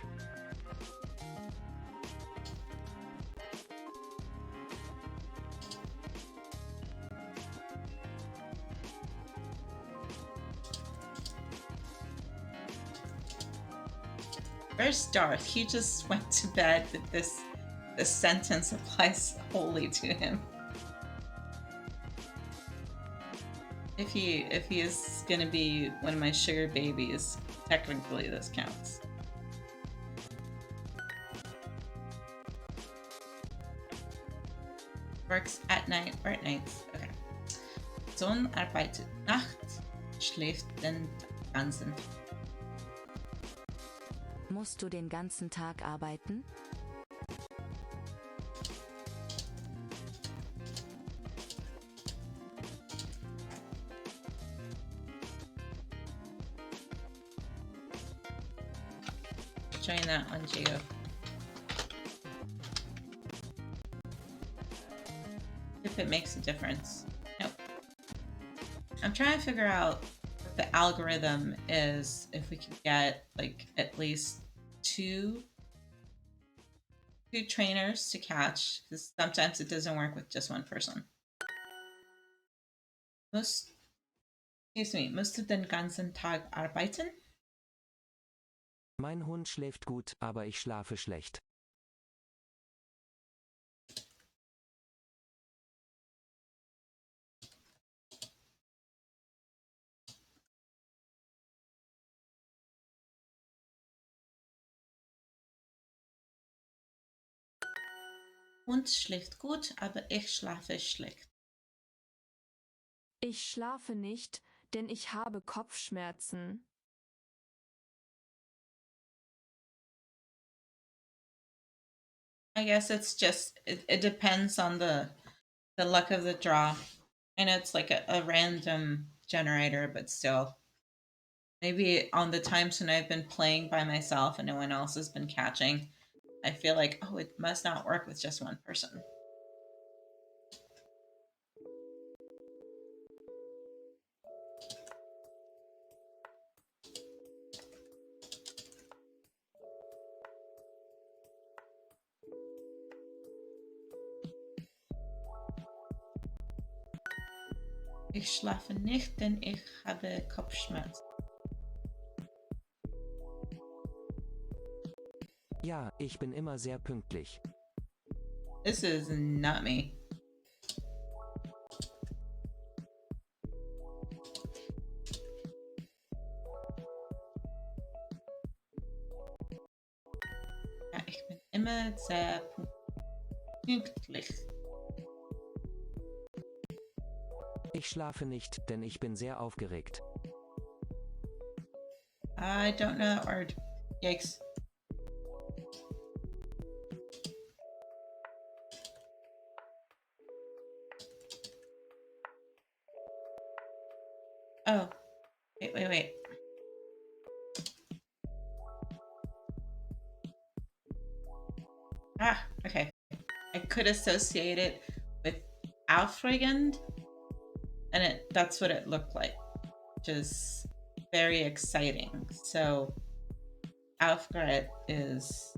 Where's Darth? He just went to bed, but this sentence applies wholly to him. If he is gonna be one of my sugar babies, technically this counts. Works at night or at nights. Okay. Sohn arbeitet nachts, schläft den ganzen Tag. Musst du den ganzen Tag arbeiten? Join that one, Gio. If it makes a difference. Nope. I'm trying to figure out what the algorithm is if we can get like at least two trainers to catch, because sometimes it doesn't work with just one person. Musst du den ganzen Tag arbeiten? Mein Hund schläft gut, aber ich schlafe schlecht. Hund schläft gut, aber ich schlafe schlecht. Ich schlafe nicht, denn ich habe Kopfschmerzen. I guess it's just it depends on the luck of the draw. I know it's like a random generator, but still. Maybe on the times when I've been playing by myself and no one else has been catching, I feel like, oh, it must not work with just one person. Ich schlafe nicht, denn ich habe Kopfschmerzen. Ja, ich bin immer sehr pünktlich. This is not me. Ja, ich bin immer sehr pünktlich. Ich schlafe nicht, denn ich bin sehr aufgeregt. I don't know that word. Yikes. Oh, wait. Ah, okay. I could associate it with Aufregend, and that's what it looked like, which is very exciting. So Aufgeregt is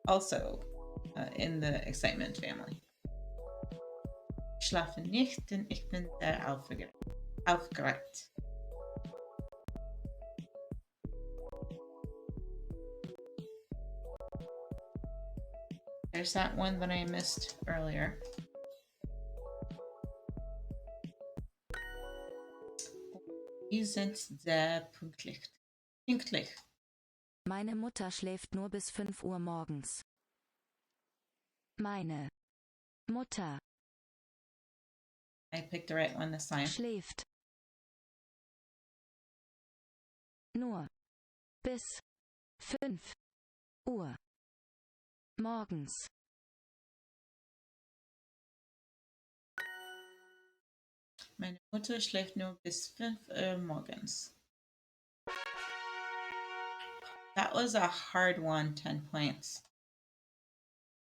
also in the excitement family. Ich schlafe nicht, denn ich bin sehr aufgeregt. There's that one that I missed earlier. Die sind sehr pünktlich. Pünktlich. Meine Mutter schläft nur bis 5 Uhr morgens. Meine Mutter I picked the right one this time. schläft nur bis 5 Uhr morgens. Meine Mutter schläft nur bis 5 Uhr morgens. That was a hard one, 10 points.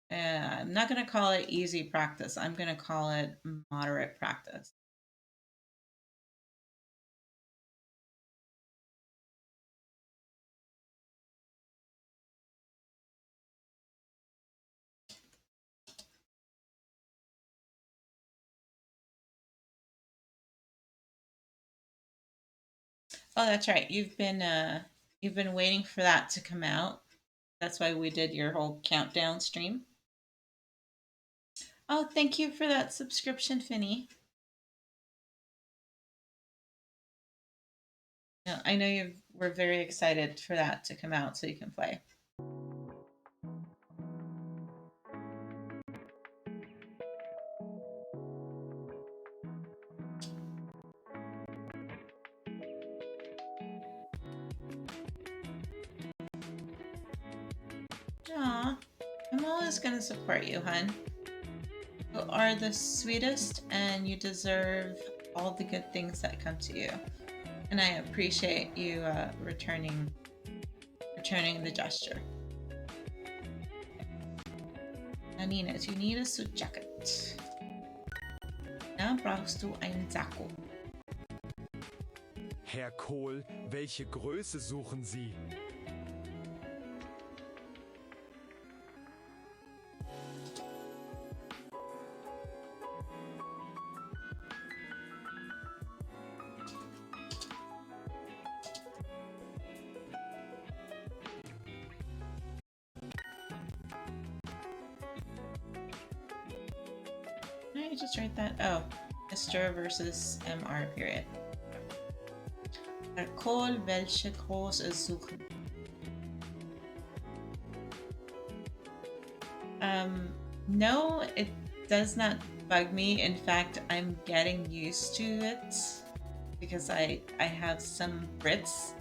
I'm not going to call it easy practice. I'm going to call it moderate practice. Oh, that's right. You've been waiting for that to come out. That's why we did your whole countdown stream. Oh, thank you for that subscription, Finny. Yeah, I know you were very excited for that to come out so you can play. Aw, I'm always going to support you, hun. You are the sweetest and you deserve all the good things that come to you. And I appreciate you returning the gesture. Nina, you need a suit jacket. Na, brauchst du einen Sakko. Herr Kohl, welche Größe suchen Sie? Can I just write that? Oh, Mr. versus MR period. Herr Kohl, welche Größe suchen? No, it does not bug me. In fact, I'm getting used to it because I have some Brits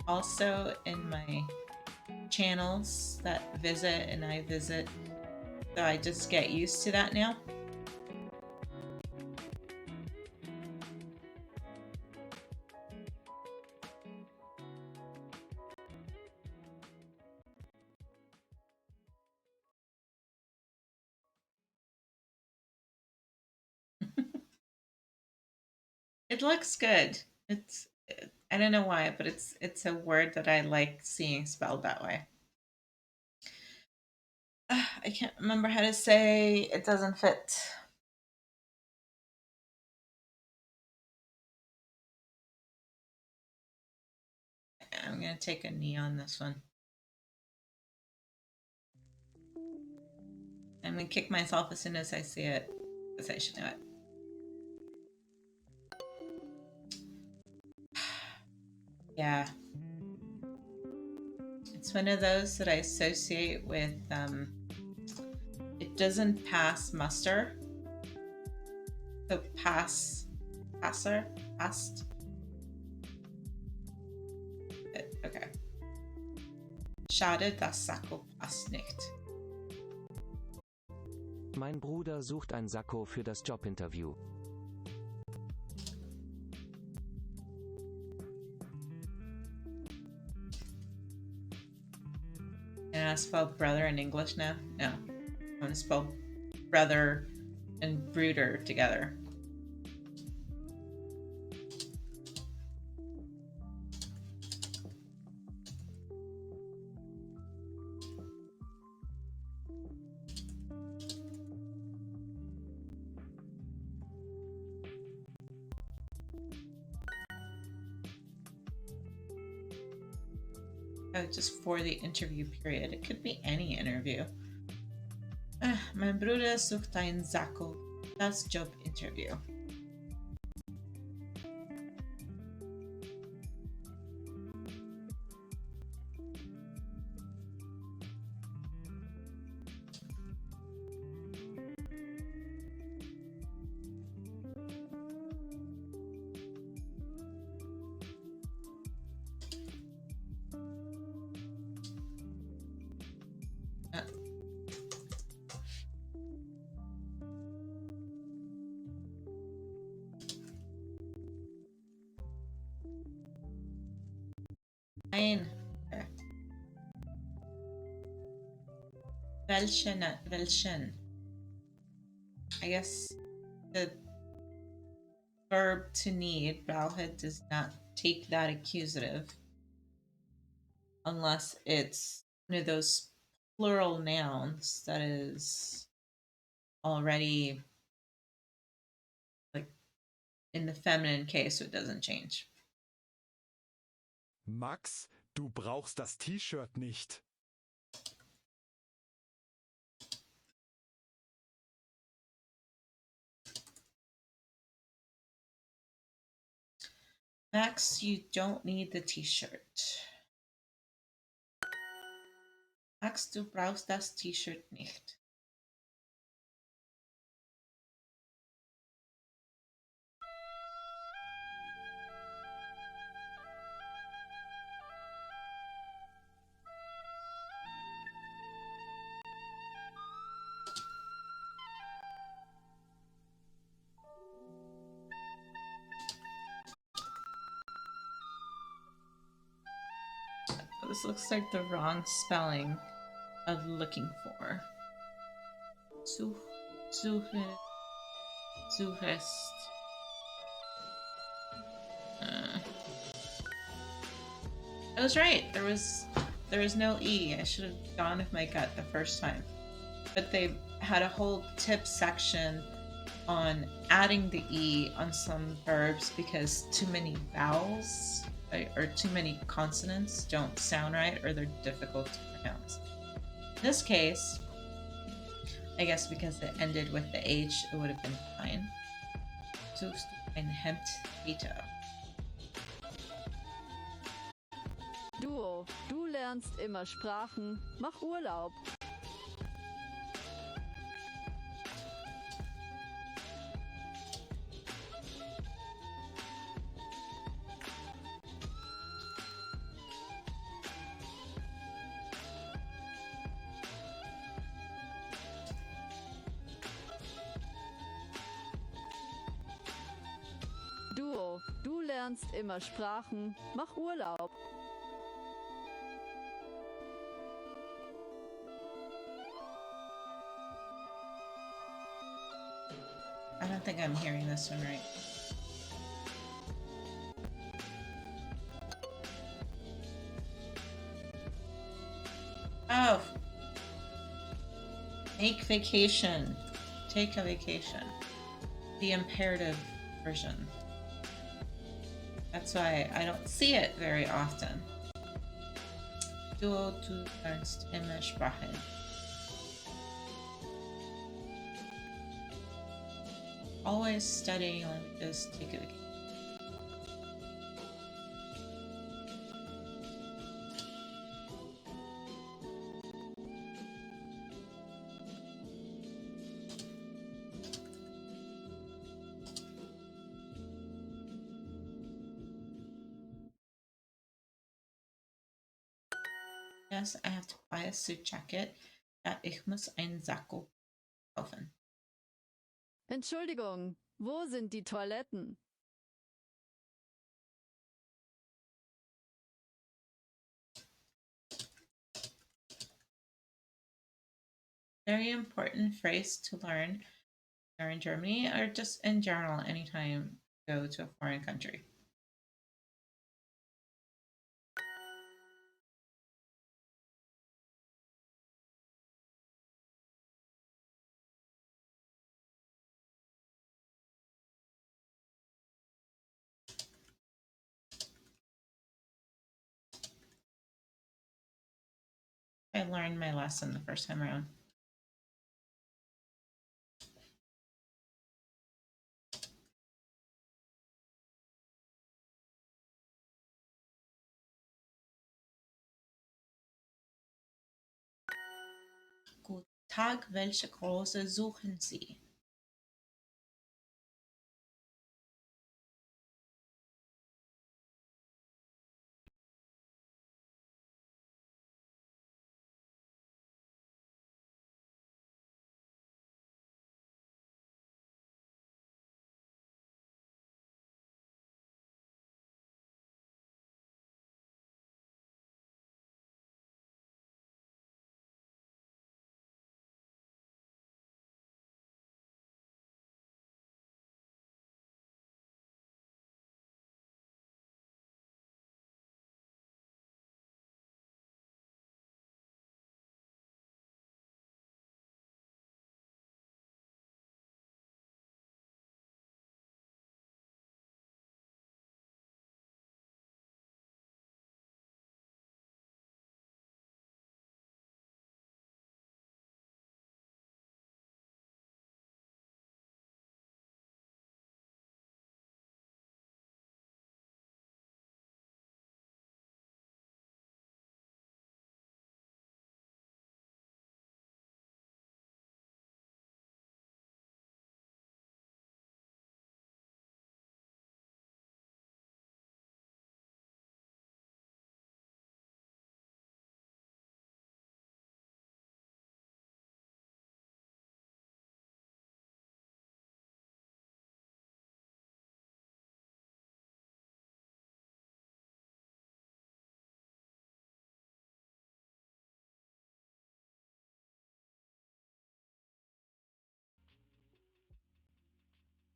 also in my channels that visit and I visit. So I just get used to that now. It looks good. I don't know why, but it's a word that I like seeing spelled that way. I can't remember how to say it doesn't fit. I'm going to take a knee on this one. I'm going to kick myself as soon as I see it, because I should know it. Yeah. It's one of those that I associate with, it doesn't pass muster. So passed. Okay. Schade, das Sakko passt nicht. Mein Bruder sucht ein Sakko für das Jobinterview. And I spell brother in English now? No. I'm going to spell brother and brooder together. Oh, just for the interview period. It could be any interview. Mein Bruder sucht einen Sakko. Das Jobinterview. Nein. Welchen. I guess the verb to need, brauche, does not take that accusative unless it's one of those plural nouns that is already like in the feminine case, so it doesn't change. Max, du brauchst das T-Shirt nicht. Max, you don't need the t-shirt. Max, du brauchst das T-Shirt nicht. This looks like the wrong spelling of looking for. Suche, suchest. I was right. There was no E. I should have gone with my gut the first time. But they had a whole tip section on adding the E on some verbs because too many vowels or too many consonants don't sound right or they're difficult to pronounce. In this case, I guess because it ended with the H, it would have been fine. Suchst du ein Hemd, Peter? Duo, du lernst immer Sprachen. Mach Urlaub. Duo, du lernst immer Sprachen. Mach Urlaub. I don't think I'm hearing this one right. Oh. Make vacation. Take a vacation. The imperative version. That's why I don't see it very often. Du lernst immer Sprachen. Always studying languages, take a vacation. Yes, I have to buy a suit jacket. Ja, ich muss einen Sakko kaufen. Entschuldigung, wo sind die Toiletten? Very important phrase to learn or in Germany or just in general anytime you go to a foreign country. I learned my lesson the first time around. Tag, welche Große suchen Sie?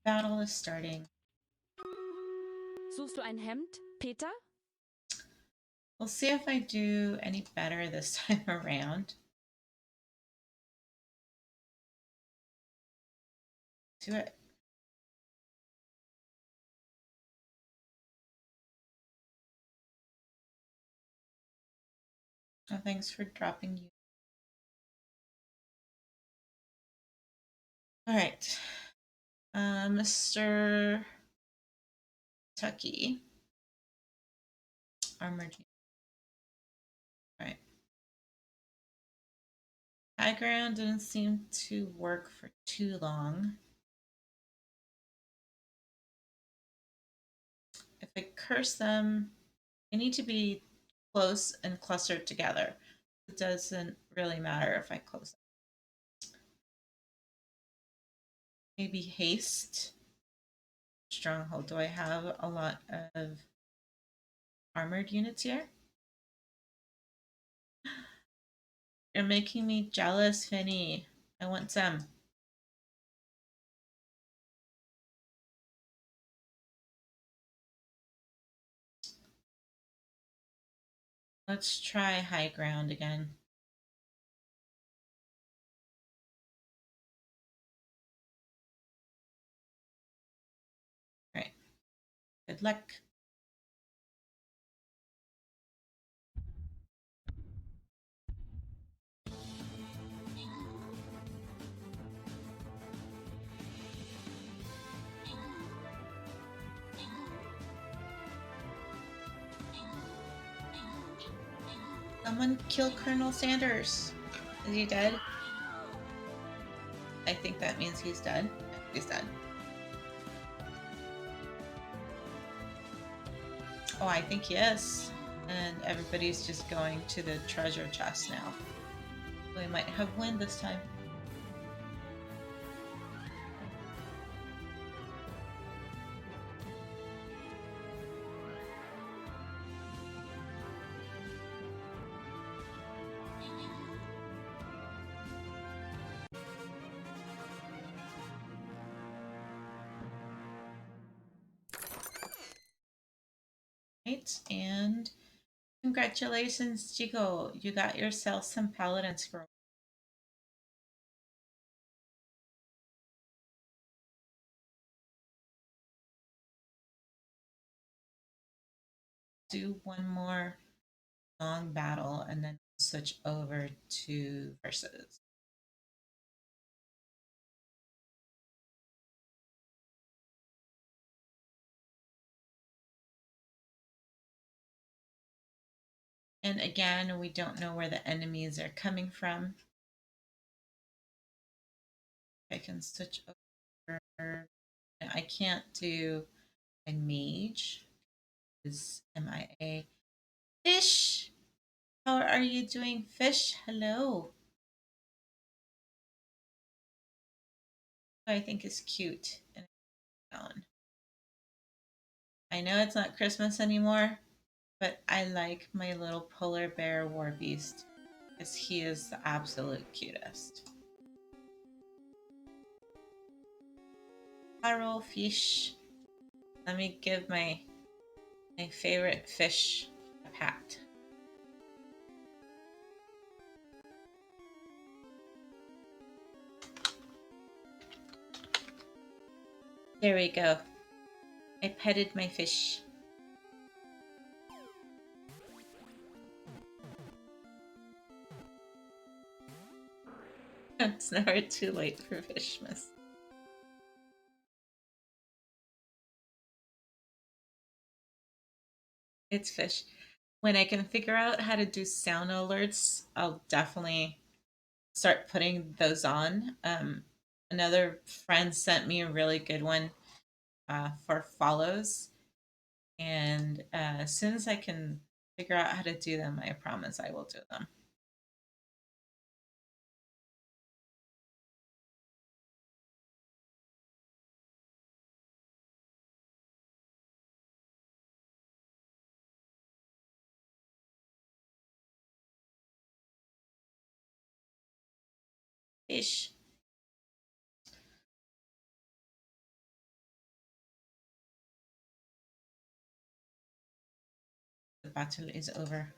Battle is starting. Suchst du ein Hemd, Peter? We'll see if I do any better this time around. Do it. Oh, thanks for dropping you. All right. Mr. Tucky. Armored. All right. High ground didn't seem to work for too long. If I curse them, they need to be close and clustered together. It doesn't really matter if I close them. Maybe haste. Stronghold. Do I have a lot of armored units here? You're making me jealous, Finny. I want some. Let's try high ground again. All right. Good luck. Someone kill Colonel Sanders. Is he dead? I think that means he's dead. He's dead. Oh, I think he is. And everybody's just going to the treasure chest now. We might have win this time. Right, and congratulations, Chico. You got yourself some Paladin Scroll. Do one more long battle and then switch over to versus. And again, we don't know where the enemies are coming from. I can switch over. I can't do a mage. Is MIA. Fish! How are you doing, Fish? Hello. I think is cute. And I know it's not Christmas anymore, but I like my little polar bear war beast because he is the absolute cutest. Hello, fish. Let me give my favorite fish a pat. There we go. I petted my fish. It's never too late for Fishmas. It's Fish. When I can figure out how to do sound alerts, I'll definitely start putting those on. Another friend sent me a really good one for follows. And as soon as I can figure out how to do them, I promise I will do them. Fish. The battle is over.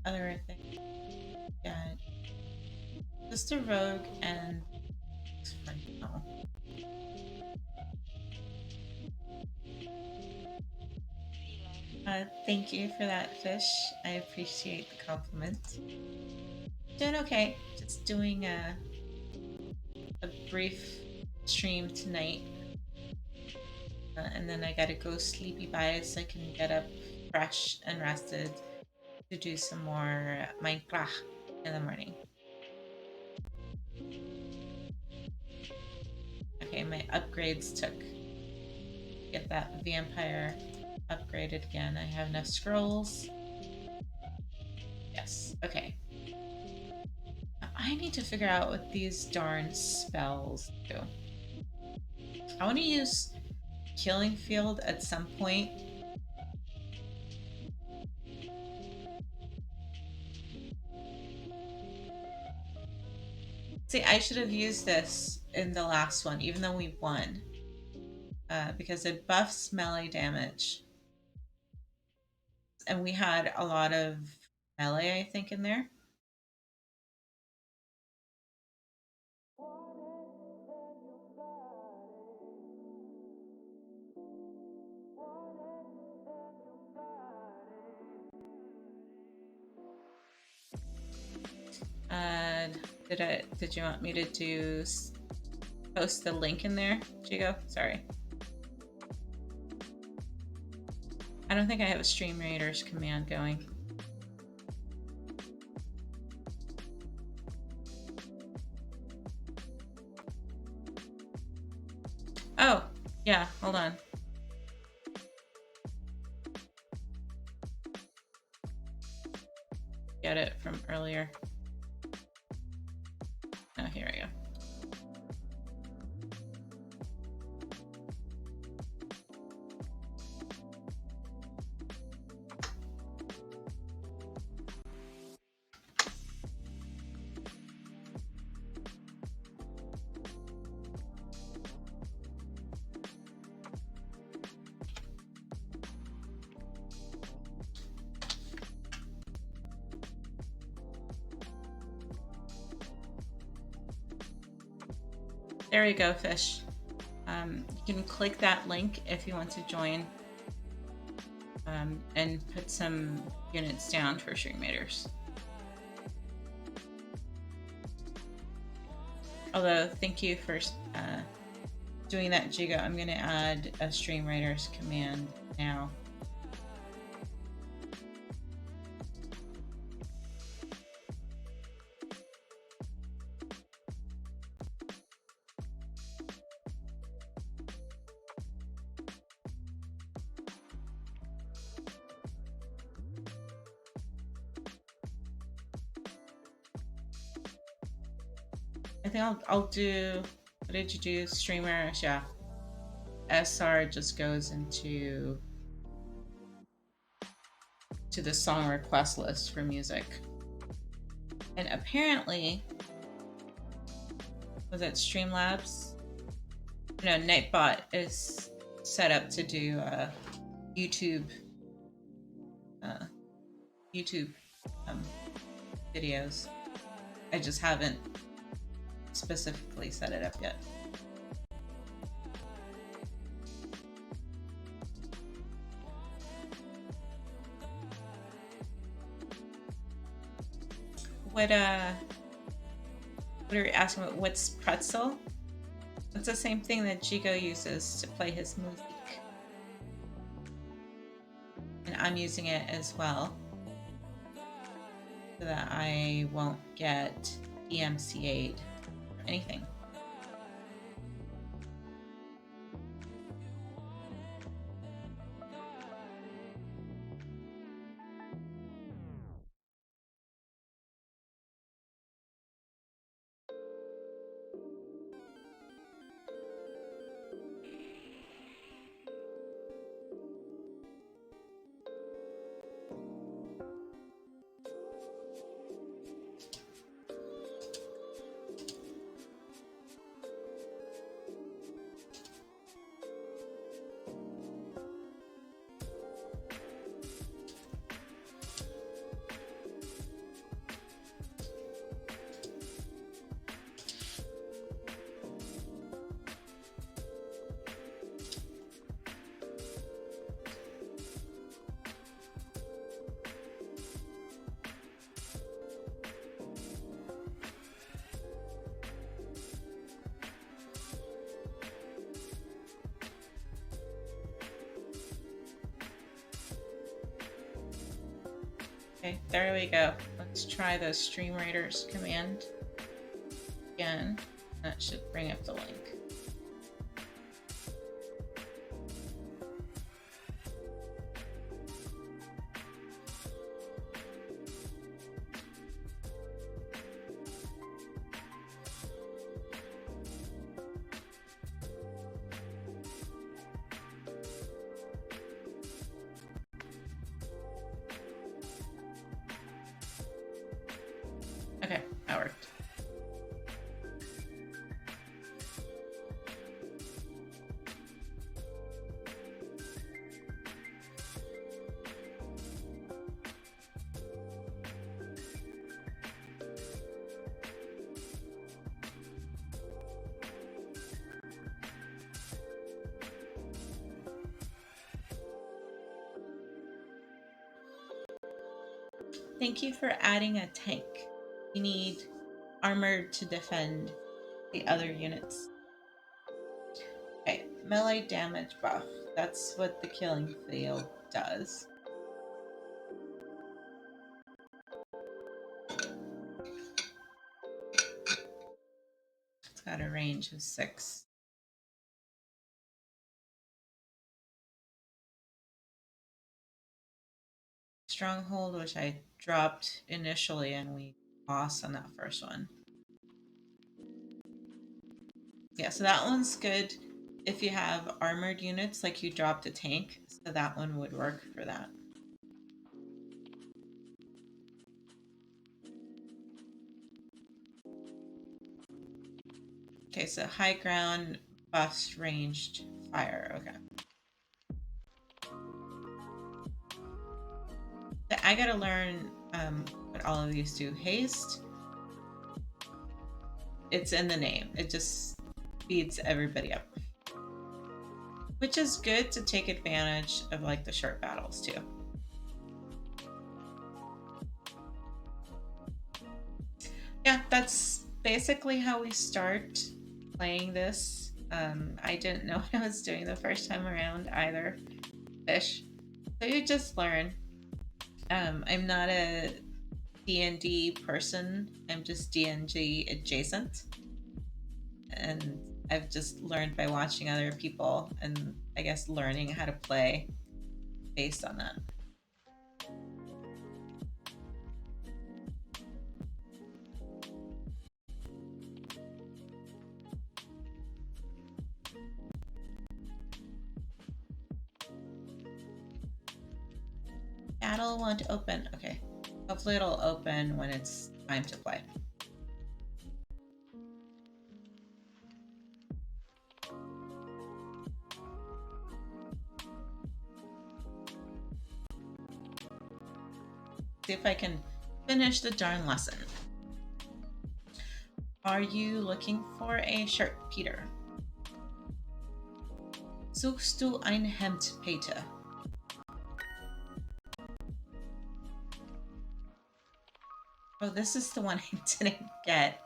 Other thing. Yeah. Just a rogue and for now. Thank you for that, Fish. I appreciate the compliment. Doing okay. Just doing a brief stream tonight. And then I gotta go sleepy by so I can get up fresh and rested to do some more Minecraft in the morning. Okay, my upgrades took. Get that vampire upgraded again. I have enough scrolls. Yes, okay. I need to figure out what these darn spells do. I want to use Killing Field at some point. See, I should have used this in the last one, even though we won. Because it buffs melee damage. And we had a lot of melee, I think, in there. Did you want me to post the link in there, Jigo? Sorry. I don't think I have a Stream Raiders command going. Oh, yeah, hold on. Get it from earlier. Oh, here we go. There you go, Fish. You can click that link if you want to join and put some units down for Stream Raiders. Although, thank you for doing that, Jigo. I'm going to add a stream writers command now. I think I'll do, what did you do? Streamers, yeah. SR just goes into the song request list for music. And apparently, was it Streamlabs? No, Nightbot is set up to do YouTube videos. I just haven't specifically set it up yet. What are you asking about? What's Pretzel? It's the same thing that Jigo uses to play his music. And I'm using it as well, so that I won't get EMCA'd or anything. Okay, there we go. Let's try the stream writers command again. That should bring up the link. Okay, that worked. Thank you for adding a tank. We need armored to defend the other units. Okay, melee damage buff. That's what the killing field does. It's got a range of 6. Stronghold, which I dropped initially, and we lost on that first one. Yeah, so that one's good if you have armored units, like you dropped a tank, so that one would work for that. Okay, so high ground buffs ranged fire. Okay. I gotta learn what all of these do. Haste. It's in the name. It just speeds everybody up. Which is good to take advantage of like the short battles too. Yeah, that's basically how we start playing this. I didn't know what I was doing the first time around either, fish. So you just learn. I'm not a D&D person. I'm just D&D adjacent. And I've just learned by watching other people and I guess learning how to play based on that. Battle won't open. Okay. Hopefully it'll open when it's time to play. See if I can finish the darn lesson. Are you looking for a shirt, Peter? Suchst du ein Hemd, Peter? Oh, this is the one I didn't get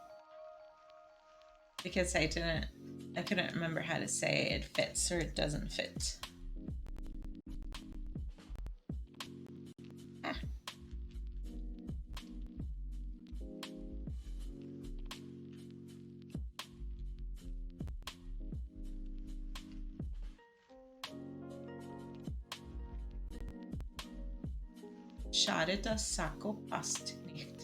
because I couldn't remember how to say it fits or it doesn't fit. Ah. Schade, das Sakko passt nicht.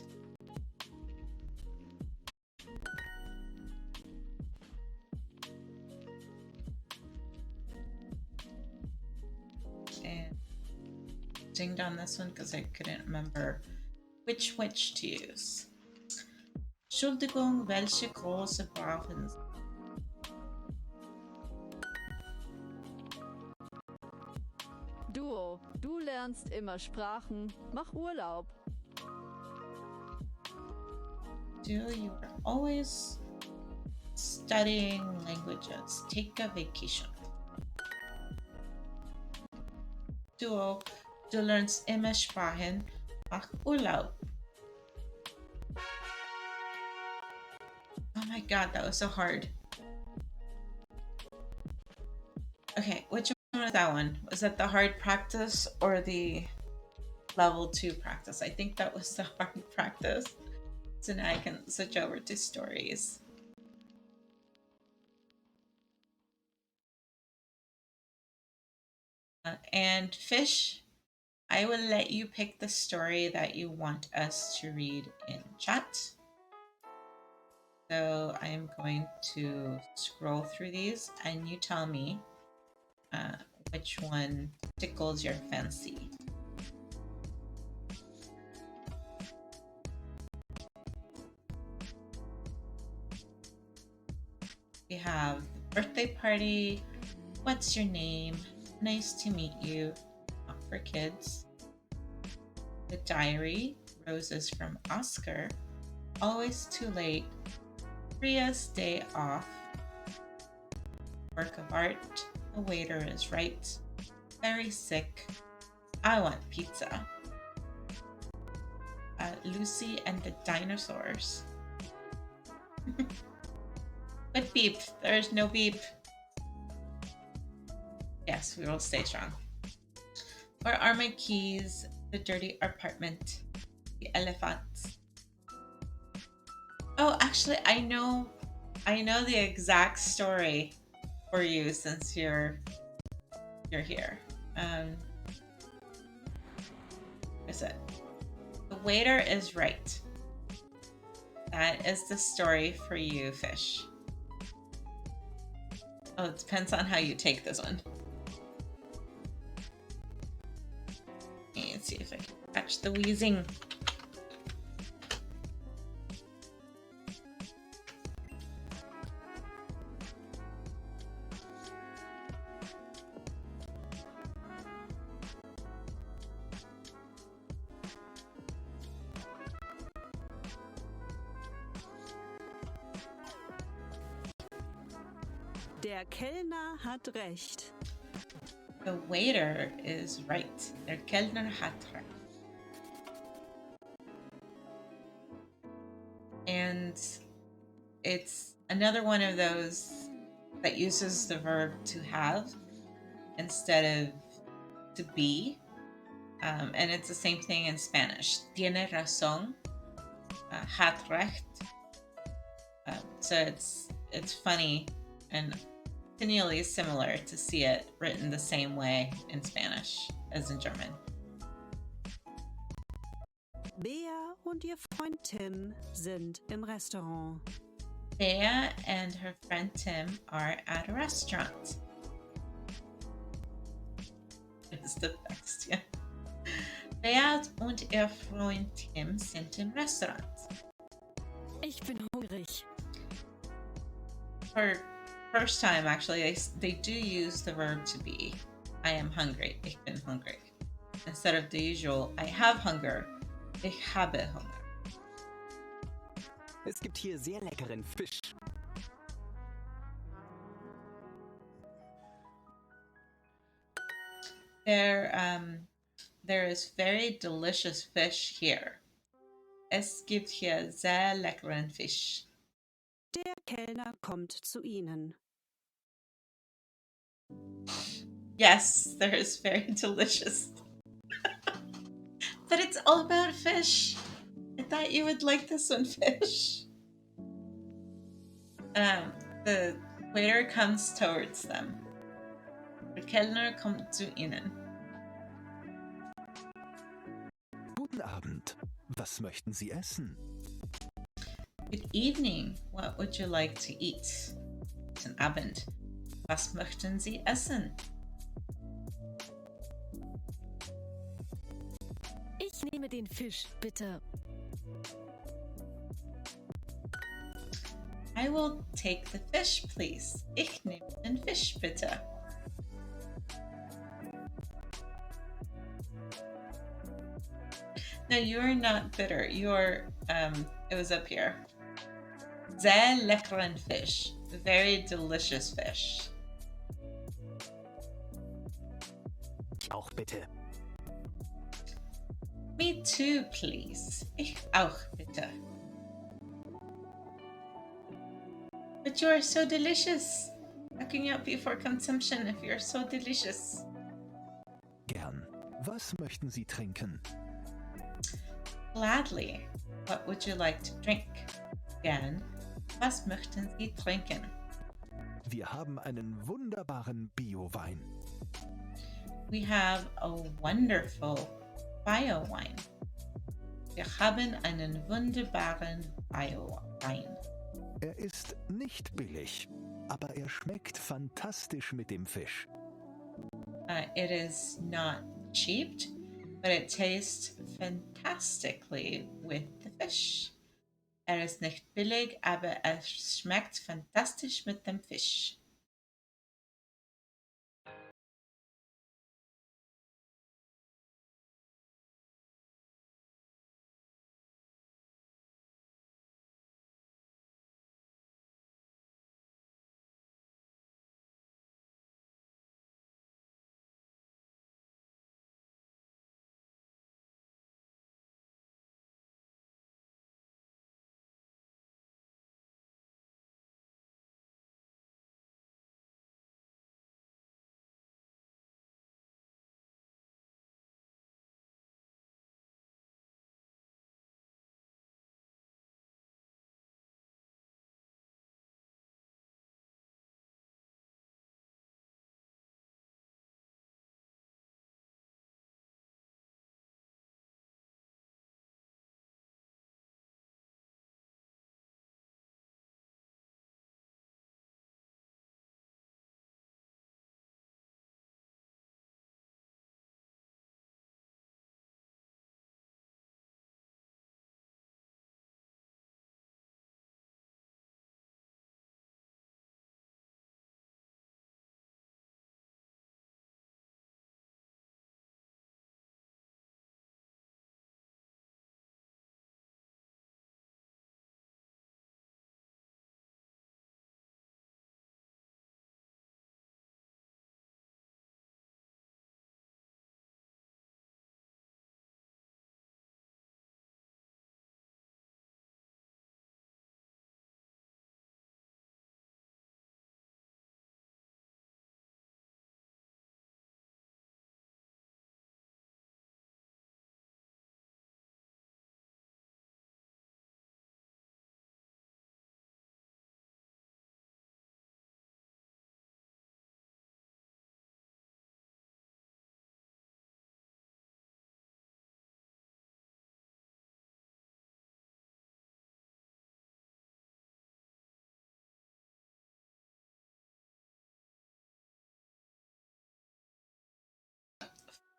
And dinged on this one because I couldn't remember which to use. Entschuldigung, welche große brauchen Sie? Duo, du lernst immer Sprachen. Mach Urlaub. You are always studying languages. Take a vacation. Duo, du lernst immer Sprachen. Mach Urlaub. Oh my god, that was so hard. Okay, which one was that one? Was that the hard practice or the level 2 practice? I think that was the hard practice. So now I can switch over to stories. And Fish, I will let you pick the story that you want us to read in chat. So I'm going to scroll through these and you tell me which one tickles your fancy. We have birthday party, what's your name, nice to meet you, not for kids. The diary, roses from Oscar, always too late, Priya's day off, work of art, the waiter is right, very sick, I want pizza. Lucy and the dinosaurs. But beep, there's no beep. Yes, we will stay strong. Where are my keys? The dirty apartment. The elephants. Oh, actually, I know the exact story for you since you're here. Is it? The waiter is right. That is the story for you, Fish. Oh, it depends on how you take this one. Let's see if I can catch the wheezing. Der Kellner hat recht. The waiter is right. Der Kellner hat recht. And it's another one of those that uses the verb to have instead of to be. And it's the same thing in Spanish. Tiene razón, hat recht. So it's funny and continually similar to see it written the same way in Spanish as in German. Bea und ihr Freund Tim sind im Restaurant. Bea and her friend Tim are at a restaurant. It's the best, yeah. Bea und ihr Freund Tim sind im Restaurant. Ich bin hungrig. For first time, actually, they do use the verb to be. I am hungry. Ich bin hungrig. Instead of the usual, I have hunger. Ich habe Hunger. Es gibt hier sehr leckeren Fisch. There is very delicious fish here. Es gibt hier sehr leckeren Fisch. Der Kellner kommt zu ihnen. Yes, there is very delicious. But it's all about fish. I thought you would like this one, fish. The waiter comes towards them. Der Kellner kommt zu ihnen. Guten Abend. Was möchten Sie essen? Good evening. What would you like to eat? Guten Abend. Was möchten Sie essen? Ich nehme den Fisch, bitte. I will take the fish, please. Ich nehme den Fisch, bitte. No, you're not bitter. You're, it was up here. Sehr leckeren Fisch. Very delicious fish. Ich auch bitte. Me too, please. Ich auch, bitte. But you are so delicious. How can you not be for consumption if you're so delicious? Gern. Was möchten Sie trinken? Gladly. What would you like to drink? Gern. Was möchten Sie trinken? Wir haben einen wunderbaren Bio-Wein. We have a wonderful Bio-Wein. Wir haben einen wunderbaren Bio-Wein. Er ist nicht billig, aber er schmeckt fantastisch mit dem Fisch. It is not cheap, but it tastes fantastically with the fish. Er ist nicht billig, aber es schmeckt fantastisch mit dem Fisch.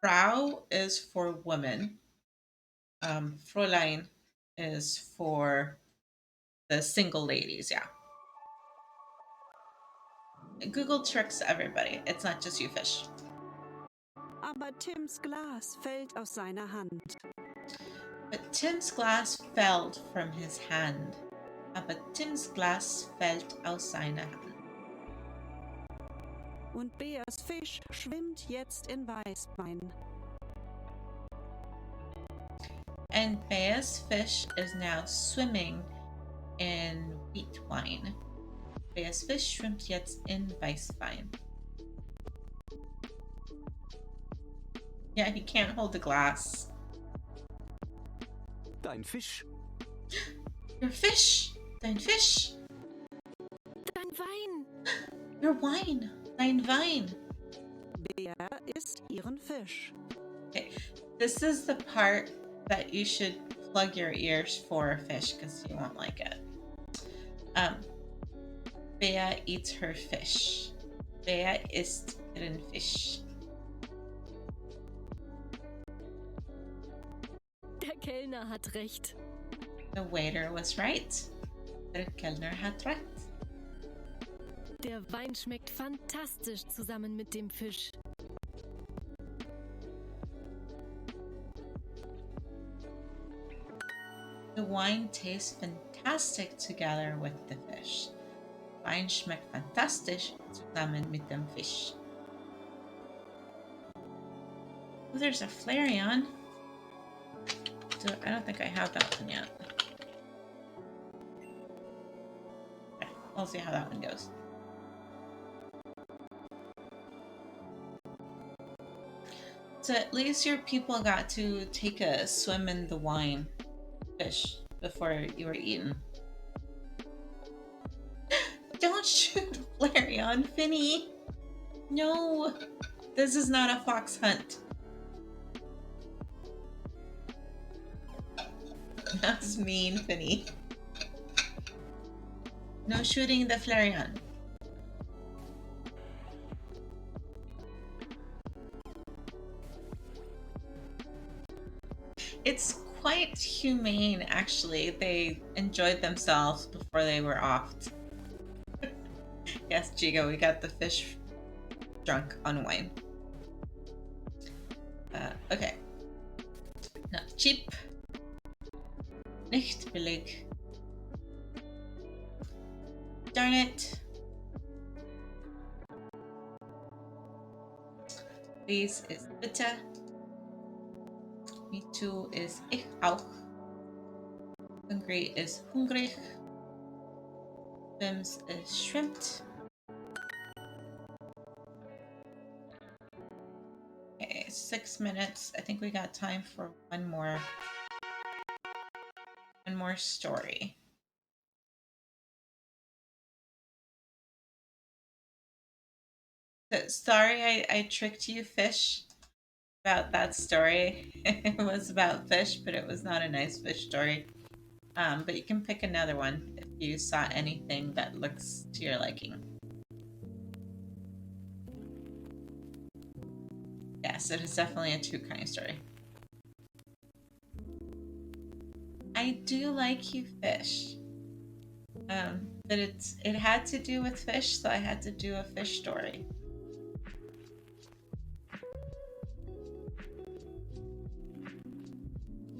Frau is for woman. Fräulein is for the single ladies, yeah. Google tricks everybody. It's not just you, Fish. Aber Tims Glas fällt aus seiner Hand. But Tim's glass fell from his hand. Aber Tims Glas fällt aus seiner Hand. Und Beas Fisch schwimmt jetzt in Weißwein. And Bea's fish is now swimming in wheat wine. Bea's Fisch schwimmt jetzt in Weißwein. Yeah, he can't hold the glass. Dein Fisch. Your fish! Dein Fisch! Dein Wein. Your wine! Dein Wein! Bea isst ihren Fisch. Okay, this is the part that you should plug your ears for, Fish, because you won't like it. Bea eats her fish. Bea isst ihren Fisch. Der Kellner hat recht. The waiter was right. Der Kellner hat recht. Der Wein schmeckt fantastisch zusammen mit dem Fisch. The wine tastes fantastic together with the fish. Wein schmeckt fantastisch zusammen mit dem Fisch. Oh, there's a Flareon. I don't think I have that one yet. Okay, we'll see how that one goes. So at least your people got to take a swim in the wine, Fish, before you were eaten. Don't shoot Flareon, Finny! No! This is not a fox hunt. That's mean, Finny. No shooting the Flareon. It's quite humane, actually. They enjoyed themselves before they were offed. Yes, Jigo, we got the fish drunk on wine. Okay. Not cheap. Nicht billig. Darn it. This is bitter. Me too is ich auch. Hungry is hungrig. Bims is shrimped. Okay, 6 minutes. I think we got time for one more story. So, sorry I tricked you, Fish, about that story. It was about fish, but it was not a nice fish story. But you can pick another one if you saw anything that looks to your liking. Yes, it is definitely a too kind story. I do like you, Fish. But it had to do with fish, so I had to do a fish story.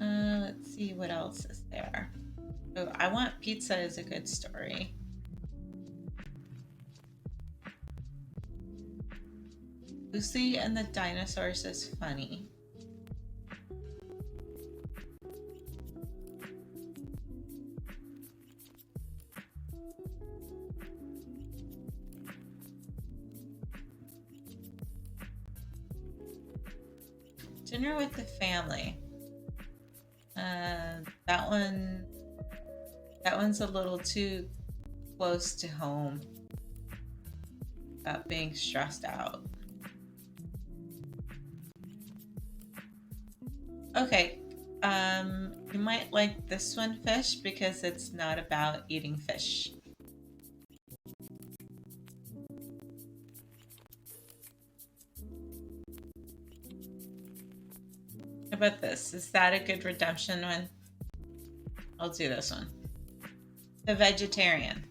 Let's see what else is there. Oh, I Want Pizza is a good story. Lucy and the Dinosaurs is funny. Dinner with the Family. That one's a little too close to home about being stressed out. Okay, you might like this one, Fish, because it's not about eating fish. How about this? Is that a good redemption one? I'll do this one. The vegetarian.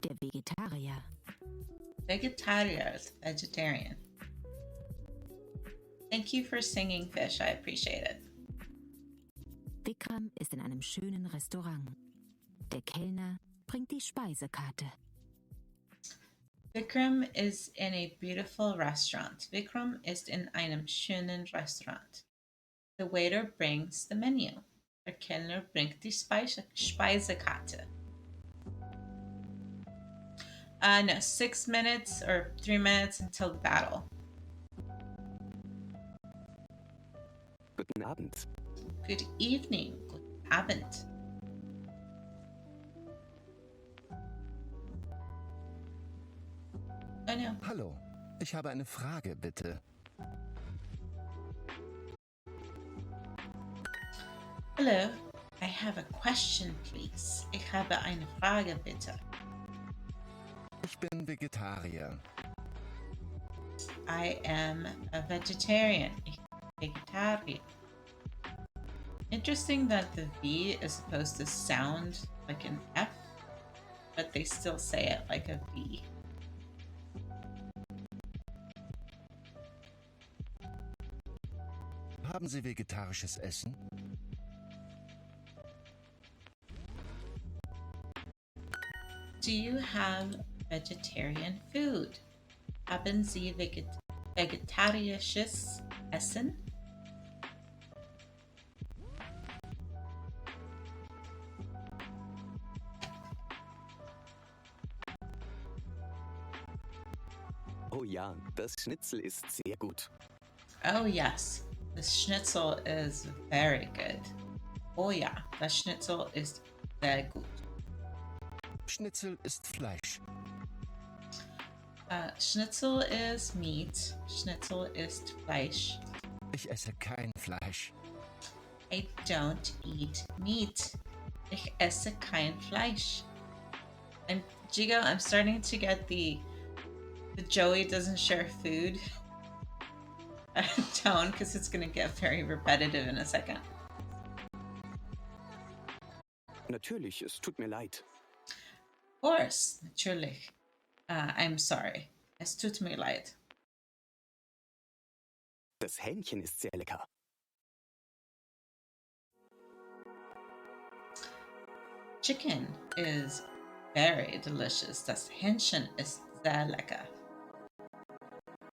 Der Vegetarier. Vegetarier is vegetarian. Thank you for singing, Fish. I appreciate it. Vikram ist in einem schönen Restaurant. Der Kellner bringt die Speisekarte. Vikram is in a beautiful restaurant. Vikram ist in einem schönen Restaurant. The waiter brings the menu. Der Kellner bringt die Speisekarte. No, 6 minutes or 3 minutes until the battle. Guten Abend. Good evening. Guten Abend. Oh no. Hallo, ich habe eine Frage, bitte. Hello, I have a question, please. Ich habe eine Frage, bitte. Ich bin Vegetarier. I am a vegetarian. Ich bin Vegetarier. Interesting that the V is supposed to sound like an F, but they still say it like a V. Haben Sie vegetarisches Essen? Do you have vegetarian food? Haben Sie vegetarisches Essen? Oh ja, das Schnitzel ist sehr gut. Oh yes, the schnitzel is very good. Oh ja, das Schnitzel ist sehr gut. Schnitzel ist Fleisch. Schnitzel is meat. Schnitzel ist Fleisch. Ich esse kein Fleisch. I don't eat meat. Ich esse kein Fleisch. And Jigo, I'm starting to get the Joey doesn't share food tone because it's going to get very repetitive in a second. Natürlich, es tut mir leid. Of course, natürlich. I'm sorry. Es tut mir leid. Das Hähnchen ist sehr lecker. Chicken is very delicious. Das Hähnchen ist sehr lecker.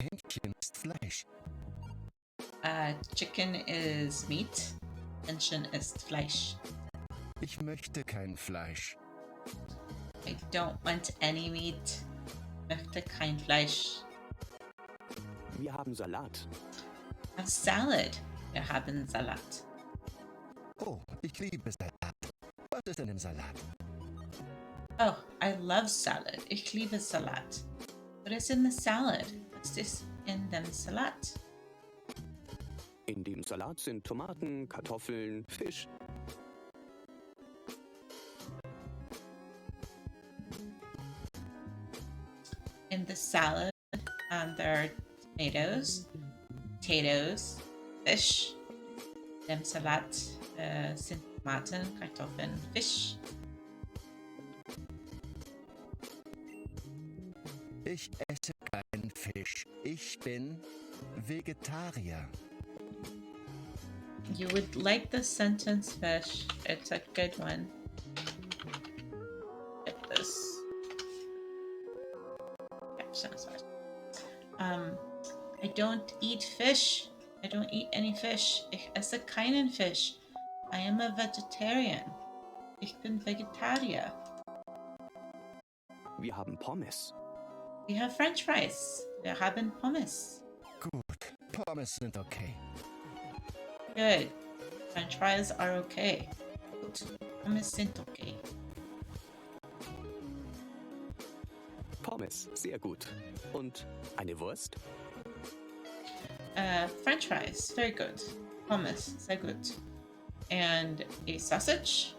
Hähnchen ist Fleisch. Chicken is meat. Hähnchen ist Fleisch. Ich möchte kein Fleisch. I don't want any meat. Möchte kein Fleisch. Wir haben Salat. A salad. Wir haben Salat. Oh, ich liebe Salat. Was ist denn im Salat? Oh, I love salad. Ich liebe Salat. What is in the salad? What's this in dem Salat? In dem Salat sind Tomaten, Kartoffeln, Fisch. In the salad, there are tomatoes, potatoes, fish. Dem Salat sind Tomaten, Kartoffeln, Fisch. Ich esse keinen Fisch. Ich bin Vegetarier. You would like the sentence, Fish. It's a good one. Get this. Okay, sounds fine. I don't eat fish. I don't eat any fish. Ich esse keinen Fisch. I am a vegetarian. Ich bin Vegetarier. Wir haben Pommes. We have French fries. Wir haben Pommes. Gut, Pommes sind okay. Good. French fries are okay. Gut. Pommes sind okay. Pommes, sehr gut. Und eine Wurst? French fries, very good. Pommes, sehr gut. And a sausage?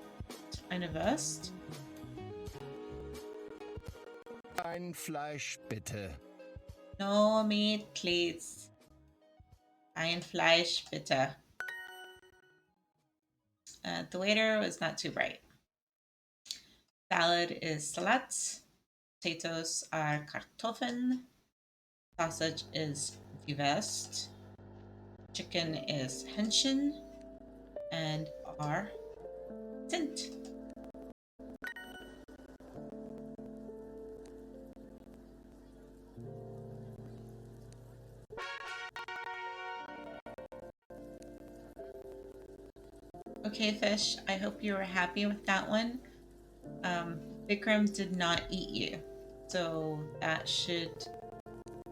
Eine Wurst. Ein Fleisch bitte. No meat, please. Ein Fleisch, bitte. The waiter was not too bright. Salad is Salat. Potatoes are Kartoffeln. Sausage is Wurst. Chicken is Hähnchen. And are Tint. Okay, fish, I hope you were happy with that one. Vikram did not eat you, so that should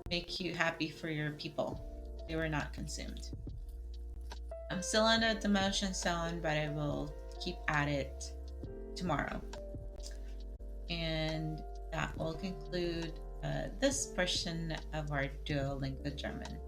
make you happy for your people. They were not consumed. I'm still under demotion zone, but I will keep at it tomorrow. And that will conclude this portion of our Duolingo German.